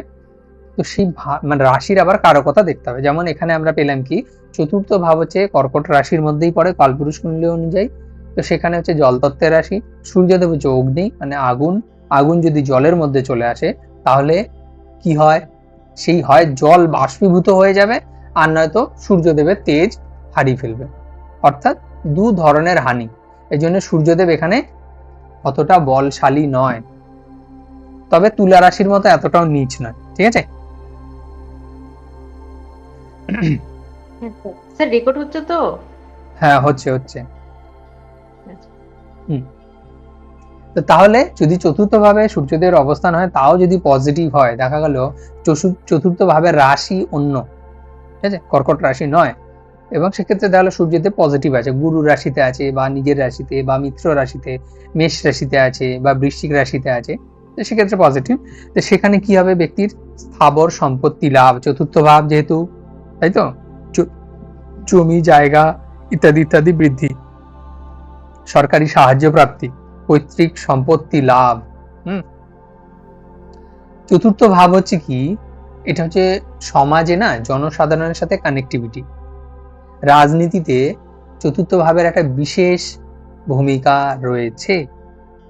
তো সেই মানে রাশির আবার কারকতা দেখতে হবে। যেমন এখানে আমরা পেলাম কি, চতুর্থ ভাব হচ্ছে কর্কট রাশির মধ্যেই পড়ে কালপুরুষ কুণ্ডলী অনুযায়ী। তো সেখানে হচ্ছে জল তত্ত্বের রাশি, সূর্যদেব হচ্ছে অগ্নি মানে আগুন। আগুন যদি জলের মধ্যে চলে আসে তাহলে কি হয়? সেই হয় জল বাষ্পীভূত হয়ে যাবে, আর নয়তো সূর্যদেবের তেজ হারিয়ে ফেলবে, অর্থাৎ দু ধরনের হানি। এই জন্য সূর্যদেব এখানে অতটা বলশালী নয়, তবে তুলা রাশির মতো এতটাও নীচ নয়। ঠিক আছে? স্যার রেকর্ড হচ্ছে তো? হ্যাঁ, হচ্ছে। তো তাহলে যদি চতুর্থ ভাবে সূর্যদেবের অবস্থান হয়, তাও যদি পজিটিভ হয়, দেখা গেল চতুর্থ ভাবের রাশি অন্য, ঠিক আছে, কর্কট রাশি নয়, এবং সেক্ষেত্রে তাহলে সূর্যদেব পজিটিভ আছে, গুরু রাশিতে আছে বা নিজের রাশিতে বা মিত্র রাশিতে, মেষ রাশিতে আছে বা বৃশ্চিক রাশিতে আছে, তো সেক্ষেত্রে পজিটিভ। তো সেখানে কি হবে? ব্যক্তির স্থাবর সম্পত্তি লাভ, চতুর্থ ভাব যেহেতু, তাই তো, জমি জায়গা ইত্যাদি ইত্যাদি বৃদ্ধি, সরকারি সাহায্য প্রাপ্তি, পৈতৃক সম্পত্তি লাভ। চতুর্থ ভাব হচ্ছে কি, এটা হচ্ছে সমাজে না জনসাধারণের সাথে কানেক্টিভিটি। রাজনীতিতে চতুর্থ ভাবের একটা বিশেষ ভূমিকা রয়েছে।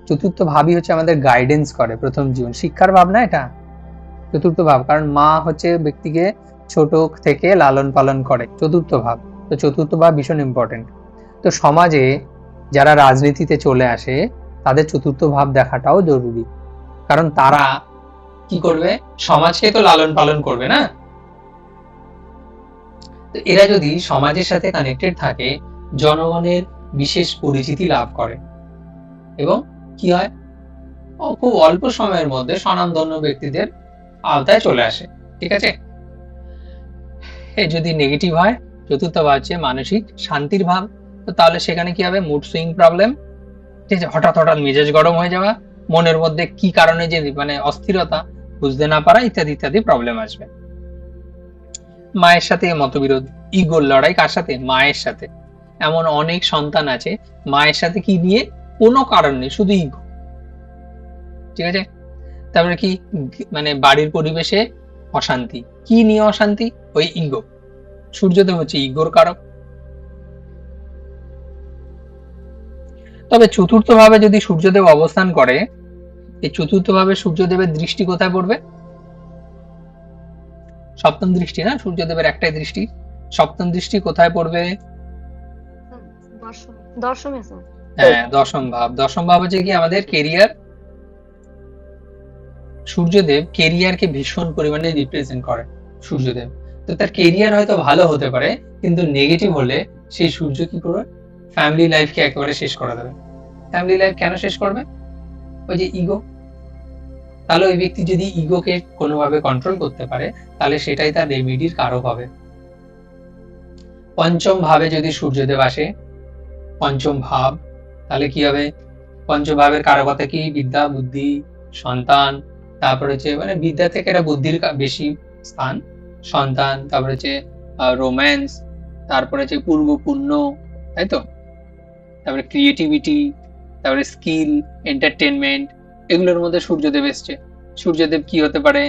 চতুর্থ ভাবই হচ্ছে আমাদের গাইডেন্স করে প্রথম জীবন, শিক্ষার ভাব না এটা চতুর্থ ভাব, কারণ মা হচ্ছে ব্যক্তিকে ছোট থেকে লালন পালন করে, চতুর্থ ভাব। তো চতুর্থ ভাব ভীষণ ইম্পর্টেন্ট। তো সমাজে যারা রাজনীতিতে চলে আসে তাদের চতুর্থ ভাব দেখাটাও জরুরি, কারণ তারা কি করবে? সমাজকে তো লালন পালন করবে না। তো এরা যদি সমাজের সাথে কানেক্টেড থাকে, জনগণের বিশেষ পরিচিতি লাভ করে এবং কি হয়, খুব অল্প সময়ের মধ্যে স্বনামধন্য ব্যক্তিদের আওতায় চলে আসে। ঠিক আছে? যদি নেগেটিভ হয়, চতুর্থ ভাব হচ্ছে মানসিক শান্তির ভাব। তো তাহলে সেখানে কি হবে? মুড সুইং প্রবলেম, ঠিক আছে, হঠাৎ মেজাজ গরম হয়ে যাওয়া, মনের মধ্যে কি কারণে যে মানে অস্থিরতা বুঝতে না পারা ইত্যাদি ইত্যাদি প্রবলেম আসবে। মায়ের সাথে মতবিরোধ, ইগোর লড়াই, কার সাথে? মায়ের সাথে। এমন অনেক সন্তান আছে মায়ের সাথে কি নিয়ে? কোনো কারণ নেই, শুধু ইগো। ঠিক আছে? তারপরে কি, মানে বাড়ির পরিবেশে অশান্তি, কি নিয়ে অশান্তি? ওই ইগো। সূর্যদেব হচ্ছে ইগোর কারক। তবে চতুর্থ ভাবে যদি সূর্যদেব অবস্থান করে, এই চতুর্থ ভাবে সূর্যদেবের দৃষ্টি কোথায় পড়বে? সপ্তম দৃষ্টি না, সূর্যদেবের একটাই দৃষ্টি। সপ্তম দৃষ্টি কোথায় পড়বে? হ্যাঁ, দশম ভাব। দশম ভাব হচ্ছে কি আমাদের কেরিয়ার। সূর্যদেব কেরিয়ারকে ভীষণ পরিমাণে রিপ্রেজেন্ট করে সূর্যদেব। তো তার কেরিয়ার হয়তো ভালো হতে পারে, কিন্তু নেগেটিভ হলে সেই সূর্য কি করবে? ফ্যামিলি লাইফকে একেবারে শেষ করে দেবে। ফ্যামিলি লাইফ কেন শেষ করবে? ওই যে ইগো। তাহলে ওই ব্যক্তি যদি ইগোকে কোনোভাবে কন্ট্রোল করতে পারে, তাহলে সেটাই তার রেমিডির কারক হবে। পঞ্চম ভাবে যদি সূর্যদেব আসে, পঞ্চম ভাব, তাহলে কি হবে? পঞ্চম ভাবের কারকতা কি? বিদ্যা, বুদ্ধি, সন্তান, তারপরে হচ্ছে মানে বিদ্যা থেকে এটা বুদ্ধির বেশি স্থান, সন্তান, তারপরে হচ্ছে রোম্যান্স, তারপরে হচ্ছে পূর্ব পুণ্য, তাই তো, তারপরে ক্রিয়েটিভিটি, তারপরে স্কিল, এন্টারটেনমেন্ট, এগুলোর মধ্যে সূর্যদেব এসছে। সূর্যদেব কি হতে পারে?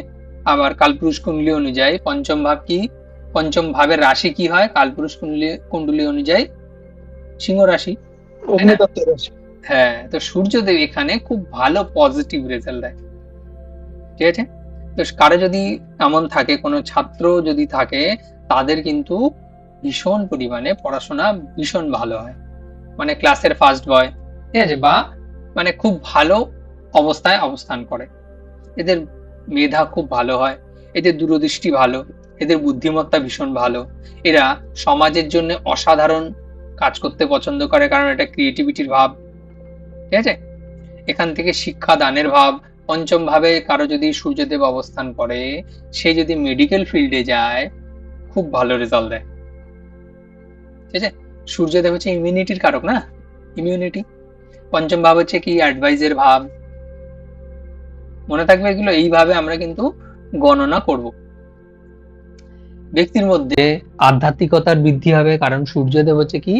আবার কালপুরুষ কুণ্ডলী অনুযায়ী পঞ্চম ভাব কি? পঞ্চম ভাবের রাশি কি হয় কালপুরুষ কুণ্ডলী অনুযায়ী? সিংহ রাশি। হ্যাঁ, তো সূর্যদেব এখানে খুব ভালো পজিটিভ রেজাল্ট দেয়। ঠিক আছে? তো কারো যদি এমন থাকে, কোনো ছাত্র যদি থাকে, তাদের কিন্তু ভীষণ পরিমাণে পড়াশোনা ভীষণ ভালো হয়, মানে ক্লাসের ফার্স্ট বয়, ঠিক আছে, বা মানে খুব ভালো অবস্থায় অবস্থান করে। এদের মেধা খুব ভালো হয়, এদের দূরদৃষ্টি ভালো, এদের বুদ্ধিমত্তা ভীষণ ভালো, এরা সমাজের জন্য অসাধারণ কাজ করতে পছন্দ করে, কারণ এটা ক্রিয়েটিভিটির ভাব। ঠিক আছে? এখান থেকে শিক্ষা দানের ভাব। পঞ্চম ভাবে কারো যদি সূর্যদেব অবস্থান করে, সে যদি মেডিকেল ফিল্ডে যায়, খুব ভালো রেজাল্ট দেয়। ঠিক আছে? সূর্যদেব হচ্ছে ইমিউনিটির কারক না, ইমিউনিটি। পঞ্চম ভাব হচ্ছে কি? অ্যাডভাইজের ভাব। মনে থাকবে এগুলো, এইভাবে আমরা কিন্তু গণনা করব। ব্যক্তির মধ্যে আধ্যাত্মিকতার বৃদ্ধি হবে, কারণ সূর্যদেব হচ্ছে কি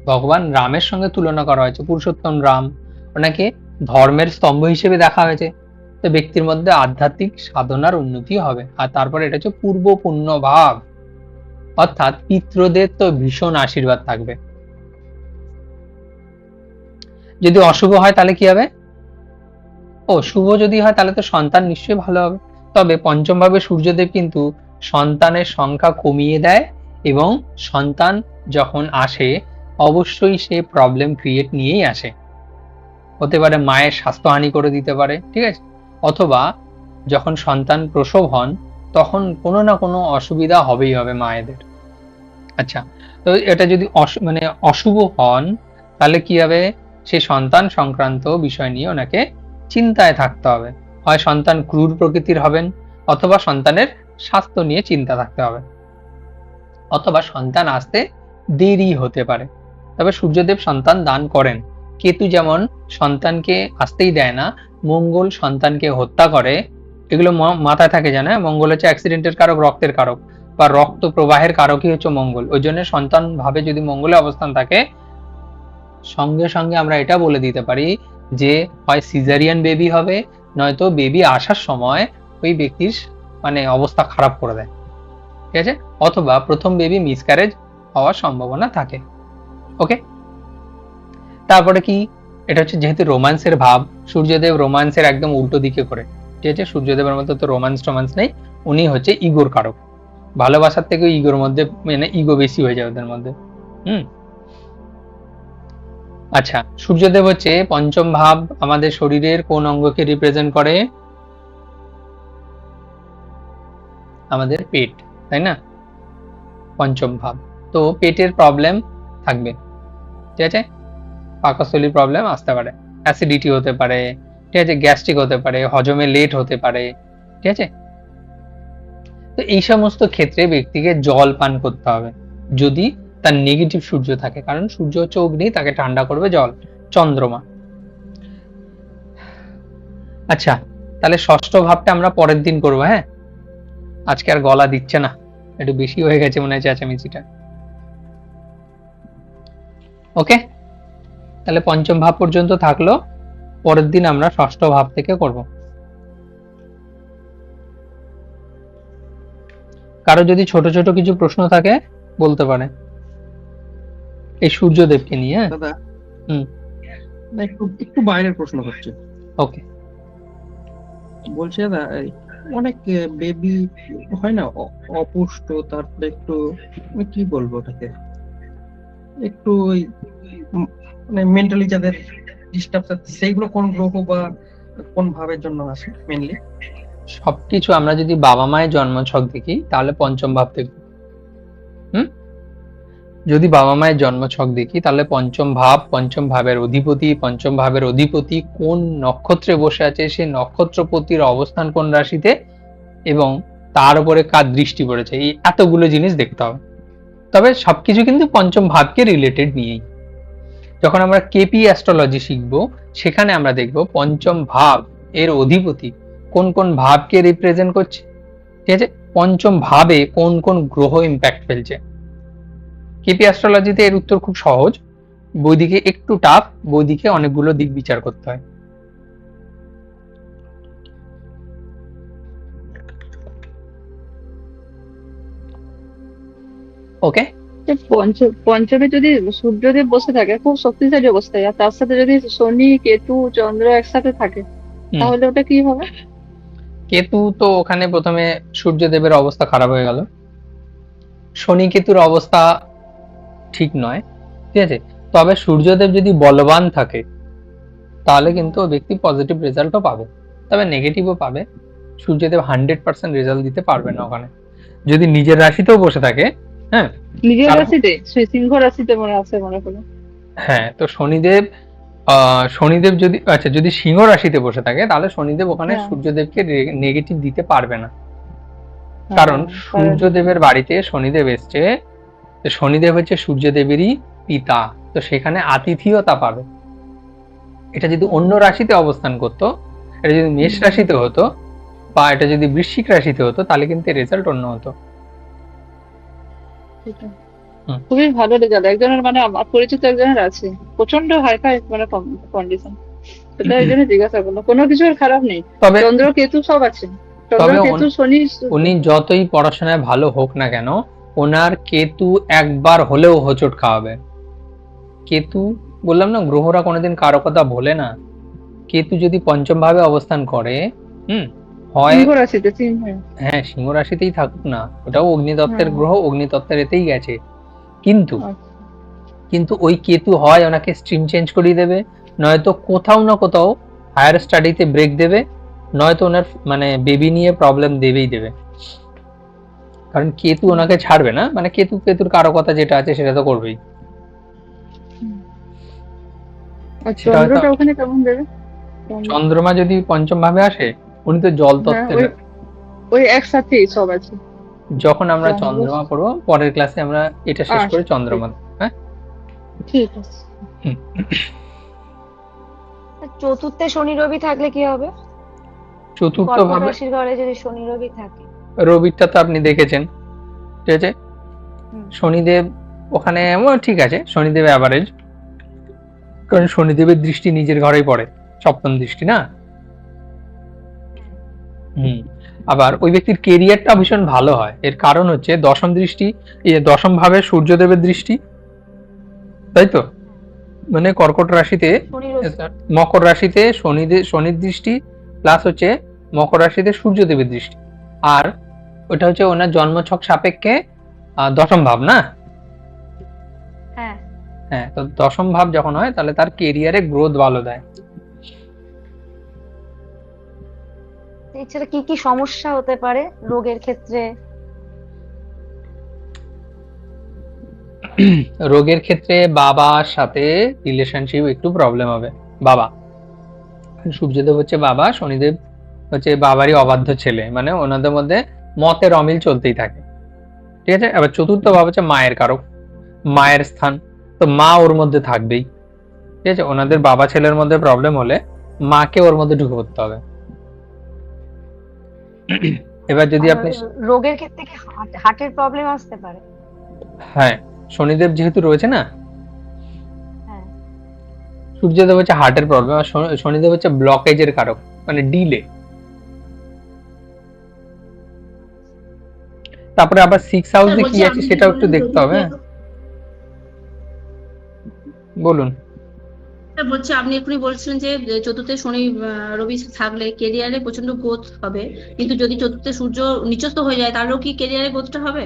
ভগবান রামের সঙ্গে তুলনা করা হয়েছে, পুরুষোত্তম রাম, ওনাকে ধর্মের স্তম্ভ হিসেবে দেখা হয়েছে। তো ব্যক্তির মধ্যে আধ্যাত্মিক সাধনার উন্নতি হবে। আর তারপরে এটা হচ্ছে পূর্ব পুণ্য ভাব, অর্থাৎ পিতৃদের তো ভীষণ আশীর্বাদ থাকবে। যদি অশুভ হয় তাহলে কি হবে? শুভ যদি হয় তাহলে তো সন্তান নিশ্চয়ই ভালো হবে। তবে পঞ্চম ভাবে সূর্যদেব কিন্তু সন্তানের সংখ্যা কমিয়ে দেয়, এবং সন্তান যখন আসে অবশ্যই সে প্রবলেম ক্রিয়েট নিয়েই আসে। হতে পারে মায়ের স্বাস্থ্যহানি করে দিতে পারে, ঠিক আছে, অথবা যখন সন্তান প্রসব হন তখন কোনো না কোনো অসুবিধা হবেই হবে মায়েদের। আচ্ছা, তো এটা যদি অশুভ হন তাহলে কি হবে? সে সন্তান সংক্রান্ত বিষয় নিয়ে ওনাকে চিন্তায় থাকতে হবে। হয় সন্তান ক্রূর প্রকৃতির হবেন, অথবা সন্তানের স্বাস্থ্য নিয়ে চিন্তা থাকতে হবে, অথবা সন্তান আসতে দেরি হতে পারে। তবে সূর্যদেব সন্তান দান করেন। কেতু যেমন সন্তানকে আসতেই দেয় না, মঙ্গল সন্তানকে হত্যা করে, এগুলো মাথায় থাকে জানে। মঙ্গল হচ্ছে অ্যাক্সিডেন্টের কারক, রক্তের কারক, বা রক্ত প্রবাহের কারকই হচ্ছে মঙ্গল। ওই জন্য সন্তান ভাবে যদি মঙ্গলে অবস্থান থাকে, সঙ্গে সঙ্গে আমরা এটা বলে দিতে পারি যে হয় সিজারিয়ান বেবি হবে, নয়তো বেবি আসার সময় ওই ব্যক্তির অবস্থা খারাপ করে দেয়, ঠিক আছে, অথবা প্রথম বেবি মিসক্যারেজ হওয়ার সম্ভাবনা থাকে। ওকে, তারপরে কি, এটা হচ্ছে যেহেতু রোমান্সের ভাব, সূর্যদেব রোমান্সের একদম উল্টো দিকে করে, ঠিক আছে। সূর্যদেবের মধ্যে তো রোমান্স নেই, উনি হচ্ছে ইগোর কারক। ভালোবাসার থেকে ইগোর মধ্যে ইগো বেশি হয়ে যায় ওদের মধ্যে। আচ্ছা, সূর্যদেব হচ্ছে পঞ্চম ভাব আমাদের শরীরের কোন অঙ্গকে রিপ্রেজেন্ট করে? আমাদের পেট, তাই না? পঞ্চম ভাব, তো পেটের প্রবলেম থাকবে, ঠিক আছে, পাকস্থলীর প্রবলেম আসতে পারে, অ্যাসিডিটি হতে পারে, ঠিক আছে, গ্যাস্ট্রিক হতে পারে, হজমে লেট হতে পারে, ঠিক আছে। তো এই সমস্ত ক্ষেত্রে ব্যক্তিকে জল পান করতে হবে যদি তার নেগেটিভ সূর্য থাকে, কারণ সূর্য হচ্ছে অগ্নি, তাকে ঠান্ডা করবে জল, চন্দ্রমা। আচ্ছা, তাহলে ষষ্ঠ ভাবটা আমরা পরের দিন করবো। হ্যাঁ, আজকে আর গলা দিচ্ছে না, একটু বেশি হয়ে গেছে মনে হয় চেঁচামেচিটা। ওকে, তাহলে পঞ্চম ভাব পর্যন্ত থাকলো, পরের দিন আমরা ষষ্ঠ ভাব থেকে করব। কারো যদি ছোট ছোট কিছু প্রশ্ন থাকে বলতে পারে এই সূর্যদেবকে নিয়ে। দাদা হুম, একটু বাইরের প্রশ্ন করছে। ওকে, বলছি দাদা, অনেক বেবি হয় না অপুষ্ট, তারপরে একটু কি বলবো ওটাকে, একটু ওই মেন্টালি যাদের ডিস্টার্ব, সেইগুলো কোন গ্রহ বা কোন ভাবের জন্য আসে মেনলি? সবকিছু আমরা যদি বাবা মায়ের জন্মছক দেখি তাহলে পঞ্চম ভাব দেখব। যদি বাবা মায়ের জন্মছক দেখি তাহলে পঞ্চম ভাবের অধিপতি কোন নক্ষত্রে বসে আছে, সেই নক্ষত্রপতির অবস্থান কোন রাশিতে, এবং তার উপরে কার দৃষ্টি পড়েছে, এই এতগুলো জিনিস দেখতে হবে। তবে সবকিছু কিন্তু পঞ্চম ভাবকে রিলেটেড নিয়েই। যখন আমরা কেপি অ্যাস্ট্রোলজি শিখবো, সেখানে আমরা দেখব পঞ্চম ভাব এর অধিপতি কোন কোন ভাবকে রিপ্রেজেন্ট করছে, ঠিক আছে, পঞ্চম ভাবে কোন কোন গ্রহ ইম্প্যাক্ট ফেলছে। কেপি অ্যাস্ট্রোলজিতে এর উত্তর খুব সহজ, বৈদিকে একটু টাফ, বৈদিকে অনেকগুলো দিক বিচার করতে হয়। ওকে, পঞ্চমে যদি সূর্যদেব বসে থাকে খুব শক্তিশালী অবস্থায়, আর তার সাথে যদি শনি কেতু চন্দ্র একসাথে থাকে, তাহলে ওটা কি হবে? কেতু তো ওখানে প্রথমে সূর্যদেবের অবস্থা খারাপ হয়ে গেল, শনি কেতুর অবস্থা ঠিক নয়, ঠিক আছে। তবে সূর্যদেব যদি বলবান থাকে তাহলে কিন্তু ব্যক্তি পজিটিভ রেজাল্টও পাবে, তবে নেগেটিভও পাবে। সূর্যদেব 100% রেজাল্ট দিতে পারবে না ওখানে। যদি নিজের রাশিতেও বসে থাকে, হ্যাঁ, নিজের রাশিতে, সিংহ রাশিতে মনে আছে, মনে করো। হ্যাঁ, তো শনিদেব যদি সিংহ রাশিতে বসে থাকে তাহলে শনিদেব ওখানে সূর্যদেবকে নেগেটিভ দিতে পারবে না, কারণ সূর্যদেবের বাড়িতে শনিদেব এসছে, শনিদেব হচ্ছে সূর্যদেবেরই পিতা, তো সেখানে আতিথিয়তা পাবে। এটা যদি অন্য রাশিতে অবস্থান করতো, এটা যদি মেষ রাশিতে হতো বা এটা যদি বৃশ্চিক রাশিতে হতো তাহলে কিন্তু রেজাল্ট অন্য হতো। হুম। খুবই ভালো রেজাল্ট। একজনের মানে আমার পরিচিত একজনের আছে, প্রচন্ড হাইফাই মানে কন্ডিশন। সেটা এই জন্য জিজ্ঞাসা করলো, কোনো কিছু আর খারাপ নেই, তবে চন্দ্র কেতু সব আছে, চন্দ্র তবে কেতু শনি উনি যতই পড়াশোনায় ভালো হোক না কেন, ওনার কেতু একবার হলেও হোঁচট খাওয়াবে। কেতু, বললাম না গ্রহরা কোনোদিন কারো কথা বলে না। কেতু যদি পঞ্চম ভাবে অবস্থান করে, হয় সিংহ রাশিতে সিংহ। হ্যাঁ সিংহ রাশিতেই থাকুক না, ওটাও অগ্নিতত্ত্বের হ্যাঁ। গ্রহ, অগ্নিতত্ত্বের এতেই গেছে, কিন্তু আচ্ছা। কিন্তু ওই কেতু হয় ওনাকে স্ট্রিম চেঞ্জ করিয়ে দেবে, নয়তো কোথাও না কোথাও হায়ার স্টাডিতে ব্রেক দেবে, নয়তো ওনার মানে বেবি নিয়ে প্রবলেম দেবেই দেবে। কারণ কেতু ওনাকে ছাড়বে না, মানে কেতুর কারো কথা যেটা আছে সেটা তো করবেই। আর সেটা হয়তো চন্দ্রটা ওখানে কেমন দেবে? চন্দ্রমা যদি পঞ্চম ভাবে আসে, উনি তো জল হ্যাঁ, তত্ত্বের। ওই একসাথেই সব আছে। যখন আমরা চন্দ্র- চন্দ্রমা পড়বো পরের ক্লাসে আমরা এটা শেষ করে আচ্ছা, চন্দ্রমা। হ্যাঁ ঠিক আছে। চতুর্থে শনি রবি থাকলে কি হবে? চতুর্থ কর্কট ভাবে রাশির ঘরে যদি শনি রবি থাকে। রবিটা তো আপনি দেখেছেন, ঠিক আছে। হুম। শনিদেব ওখানে ঠিক আছে, শনিদেব অ্যাভারেজ, কারণ শনিদেবের দৃষ্টি নিজের ঘরেই পড়ে, সপ্তম দৃষ্টি না। আবার ওই ব্যক্তির কেরিয়ারটা ভীষণ ভালো হয়, এর কারণ হচ্ছে দশম দৃষ্টি, দশম ভাবে সূর্যদেবের দৃষ্টি, তাই তো। মানে কর্কট রাশিতে, শনি রবি মকর রাশিতে শনির দৃষ্টি, প্লাস হচ্ছে মকর রাশিতে সূর্যদেবের দৃষ্টি, আর ওটা হচ্ছে ওনার জন্মছক সাপেক্ষে দশম ভাব না। হ্যাঁ হ্যাঁ, তো দশম ভাব যখন হয় তাহলে তার কেরিয়ারে গ্রোথ ভালো দেয়। এছাড়া কি কি সমস্যা হতে পারে রোগের ক্ষেত্রে? রোগের ক্ষেত্রে বাবার সাথে রিলেশনশিপ একটু প্রবলেম হবে। বাবা, সূর্যদেব হচ্ছে বাবা, শনিদেব হচ্ছে বাবারই অবাধ্য ছেলে, মানে ওনাদের মধ্যে মতের অমিল চলতেই থাকে, ঠিক আছে। আবার চতুর্থ ভাব হচ্ছে মায়ের কারক, মায়ের স্থান, তো মা ওর মধ্যে থাকবেই, ঠিক আছে। ওনাদের বাবা ছেলের মধ্যে প্রবলেম হলে মাকে ওর মধ্যে ঢুকে পড়তে হবে। এবার যদি আপনি রোগের ক্ষেত্রে কি হার্টের প্রবলেম আসতে পারে? হ্যাঁ, শনিদেব যেহেতু রয়েছে না, হ্যাঁ সূর্যদেব হচ্ছে হার্টের প্রবলেম, আর শনিদেব হচ্ছে ব্লকেজের কারক, মানে ডিলে। তারপরে আবার 6 হাউসে কি আছে সেটাও একটু দেখতে হবে। বলুন। বলছি, আপনি এক্ষুনি বলছিলেন যে চতুর্থে শনি রবি থাকলে কেরিয়ারে প্রচন্ড গ্রোথ হবে, কিন্তু যদি চতুর্থে সূর্য নিচস্থ হয়ে যায় তাহলেও কি কেরিয়ারে গ্রোথটা হবে?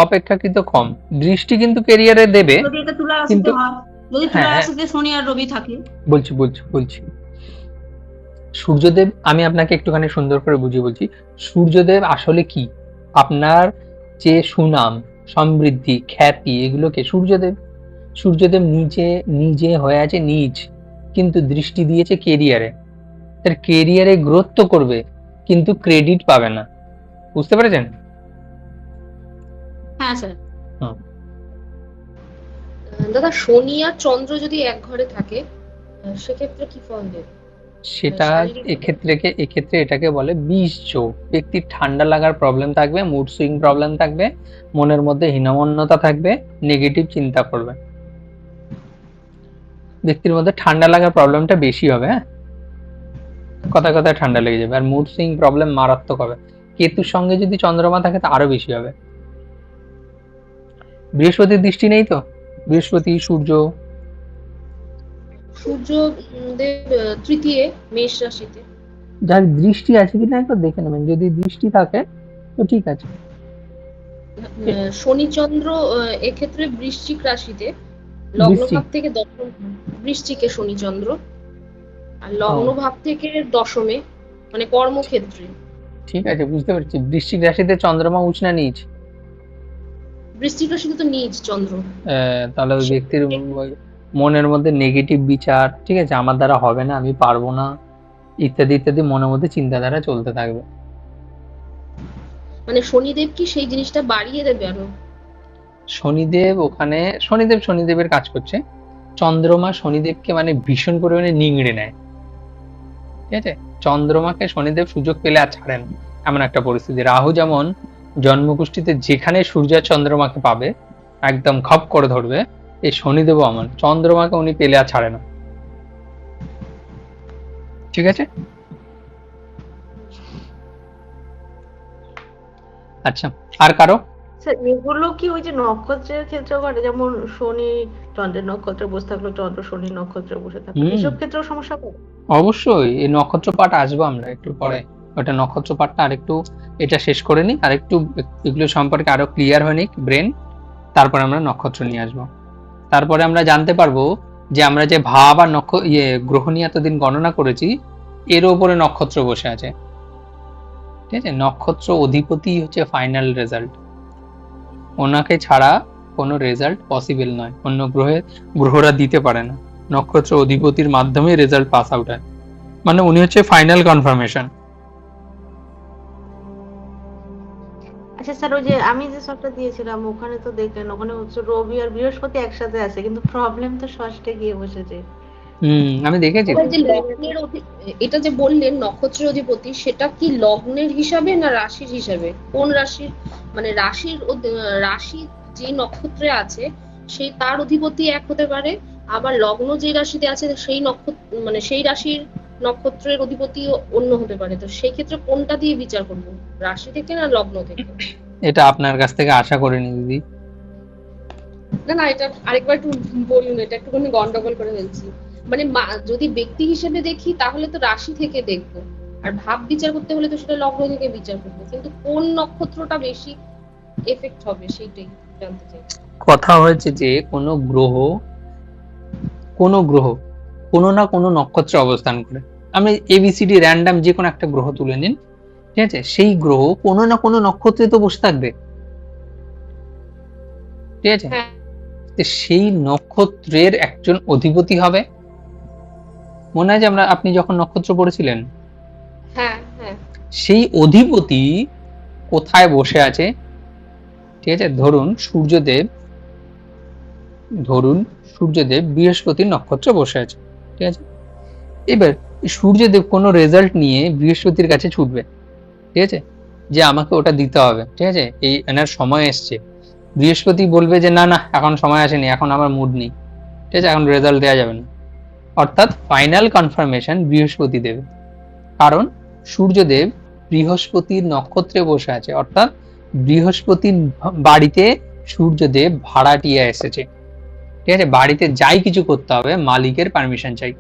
অপেক্ষাকৃত কম, দৃষ্টি কিন্তু কেরিয়ারে দেবে। যদি এটা তুলা রাশিতে কিন্তু হয়, যদি তুলা হ্যাঁ, রাশিতে শনি আর রবি থাকে। বলছি সূর্যদেব, আমি আপনাকে একটুখানি সুন্দর করে বুঝিয়ে বলছি। সূর্যদেব আসলে কি, আপনার যে সুনাম, সমৃদ্ধি, খ্যাতি, এগুলোকে সূর্যদেব নিজে হয়ে আছে নিজ, কিন্তু দৃষ্টি দিয়েছে কেরিয়ারে। তার কেরিয়ারে গ্রোথ তো করবে, কিন্তু ক্রেডিট পাবে না, বুঝতে পেরেছেন? হ্যাঁ স্যার। দাদা, শনি আর চন্দ্র যদি এক ঘরে থাকে সেক্ষেত্রে কি ফল দেবে? সেটা এক্ষেত্রে এটাকে বলে বিষ যোগ। ব্যক্তির ঠান্ডা লাগার প্রবলেম থাকবে, মুড সুইং প্রবলেম থাকবে, মনের মধ্যে হীনমন্যতা থাকবে, নেগেটিভ চিন্তা করবে। ব্যক্তির মধ্যে ঠান্ডা লাগার প্রবলেমটা বেশি হবে। হ্যাঁ, কথায় কথায় ঠান্ডা লেগে যাবে, আর মুড সুইং প্রবলেম মারাত্মক হবে। কেতুর সঙ্গে যদি চন্দ্রমা থাকে তা আরো বেশি হবে। বৃহস্পতির দৃষ্টি নেই তো, বৃহস্পতি সূর্য দেব তৃতীয় মেষ রাশিতে, যার দৃষ্টি আছে কিনা একবার দেখে নেবেন, যদি দৃষ্টি থাকে তো ঠিক আছে। শনি চন্দ্র এক্ষেত্রে বৃশ্চিক রাশিতে, লগ্ন ভাব থেকে দশম, বৃশ্চিকে শনি চন্দ্র, আর লগ্ন ভাব থেকে দশমে, মানে কর্মক্ষেত্রে। ঠিক আছে, বুঝতে পারছি। বৃশ্চিক রাশিতে চন্দ্রমা উচ্চ না নিচ? বৃশ্চিক রাশিতে তো নিজ চন্দ্র। তাহলে ওই ব্যক্তির মনের মধ্যে নেগেটিভ বিচার, ঠিক আছে, আমার দ্বারা হবে না, আমি পারবো না, ইত্যাদি ইত্যাদি মনের মধ্যে চিন্তাধারা চলতে থাকবে। মানে শনিদেব কি সেই জিনিসটা বাড়িয়ে দেবে আরো? শনিদেব ওখানে, শনিদেবের কাজ করছে, চন্দ্রমা শনিদেবকে মানে ভীষণ পরিমাণে নিংড়ে নেয়, ঠিক আছে। চন্দ্রমাকে শনিদেব সুযোগ পেলে আর ছাড়েন, এমন একটা পরিস্থিতি। রাহু যেমন জন্মকুষ্ঠিতে যেখানে সূর্য আর চন্দ্রমাকে পাবে একদম খপ করে ধরবে, এই শনিদেবও আমার চন্দ্রমাকে উনি পেলে আর ছাড়ে না। ঠিক আছে, আচ্ছা আর কারো? স্যার এগুলো কি ওই যে নক্ষত্রের ক্ষেত্রে ঘটে, যেমন শনি চন্দ্রের নক্ষত্রে বসে থাকলো, চন্দ্র শনি নক্ষত্রে বসে থাকলো, এসব ক্ষেত্রেও সমস্যা পড়ে? অবশ্যই, এই নক্ষত্র পাঠ আসবো আমরা একটু পরে, ওটা নক্ষত্র পাঠটা আরেকটু এটা শেষ করে নিই, আর একটু এগুলো সম্পর্কে আরো ক্লিয়ার হয়ে নিক ব্রেন, তারপরে আমরা নক্ষত্র নিয়ে আসবো। তারপরে আমরা জানতে পারবো যে আমরা যে ভাব আর গ্রহ নিয়ে এতদিন গণনা করেছি, এর উপরে নক্ষত্র বসে আছে। ঠিক আছে, নক্ষত্র অধিপতি হচ্ছে ফাইনাল রেজাল্ট, ওনাকে ছাড়া কোনো রেজাল্ট পসিবল নয়, অন্য গ্রহরা দিতে পারে না, নক্ষত্র অধিপতির মাধ্যমে রেজাল্ট পাস আউট হয়, মানে উনি হচ্ছে ফাইনাল কনফার্মেশন। আচ্ছা স্যার, ওই যে আমি যে সবটা দিয়েছিলাম ওখানে তো দেখলেন, ওখানে হচ্ছে রবি আর বৃহস্পতি একসাথে আছে, কিন্তু প্রবলেম তো ষষ্ঠে গিয়ে বসেছে। আমি দেখেছি। এটা যে বললেন নক্ষত্রের অধিপতি, সেটা কি লগ্নের হিসাবে না রাশির হিসাবে? কোন রাশির, মানে রাশি যে নক্ষত্রে আছে সেই তার অধিপতি এক হতে পারে, আবার লগ্ন যে রাশিতে আছে সেই নক্ষত্র মানে সেই রাশির নক্ষত্রের অধিপতি অন্য হতে পারে। তো সেই ক্ষেত্রে কোনটা দিয়ে বিচার করবো, রাশি থেকে না লগ্ন থেকে? এটা আপনার কাছ থেকে আশা করিনি দিদি। না এটা আরেকবার একটু বলুন, এটা একটুখানি গন্ডগোল করে ফেলছি। মানে যদি ব্যক্তি হিসেবে দেখি তাহলে তো রাশি থেকে দেখবো, আর ভাব বিচার করতে হলে তো সেটা লগ্ন থেকে বিচার করবো, কিন্তু কোন নক্ষত্রটা বেশি এফেক্ট হবে সেইটাই জানতে চাই। কথা হয়েছে যে কোনো গ্রহ কোনো না কোনো নক্ষত্রে অবস্থান করে, আমি এবিসিডি র্যান্ডম যে কোনো একটা গ্রহ তুলে নিন, ঠিক আছে, সেই গ্রহ কোনো না কোনো নক্ষত্রে তো বসে থাকবে। ঠিক আছে, সেই নক্ষত্রের একজন অধিপতি হবে। মনে হয় যে আপনি যখন নক্ষত্র পড়েছিলেন, সেই অধিপতি কোথায় বসে আছে? ঠিক আছে, ধরুন সূর্যদেব বৃহস্পতির নক্ষত্রে বসে আছে। ঠিক আছে, এবার সূর্যদেব কোনো রেজাল্ট নিয়ে বৃহস্পতির কাছে ছুটবে, ঠিক আছে, যে আমাকে ওটা দিতে হবে। ঠিক আছে, এই এনার সময় এসছে, বৃহস্পতি বলবে যে না এখন সময় আসেনি, এখন আমার মুড নেই, ঠিক আছে, এখন রেজাল্ট দেওয়া যাবে না। অর্থাৎ ফাইনাল কনফার্মেশন বৃহস্পতি দেবে, কারণ সূর্যদেব বৃহস্পতির নক্ষত্রে বসে আছে, অর্থাৎ বৃহস্পতির বাড়িতে সূর্যদেব ভাড়াটিয়া এসেছে। ঠিক আছে, বাড়িতে যাই কিছু করতে হবে মালিকের পারমিশন চাই।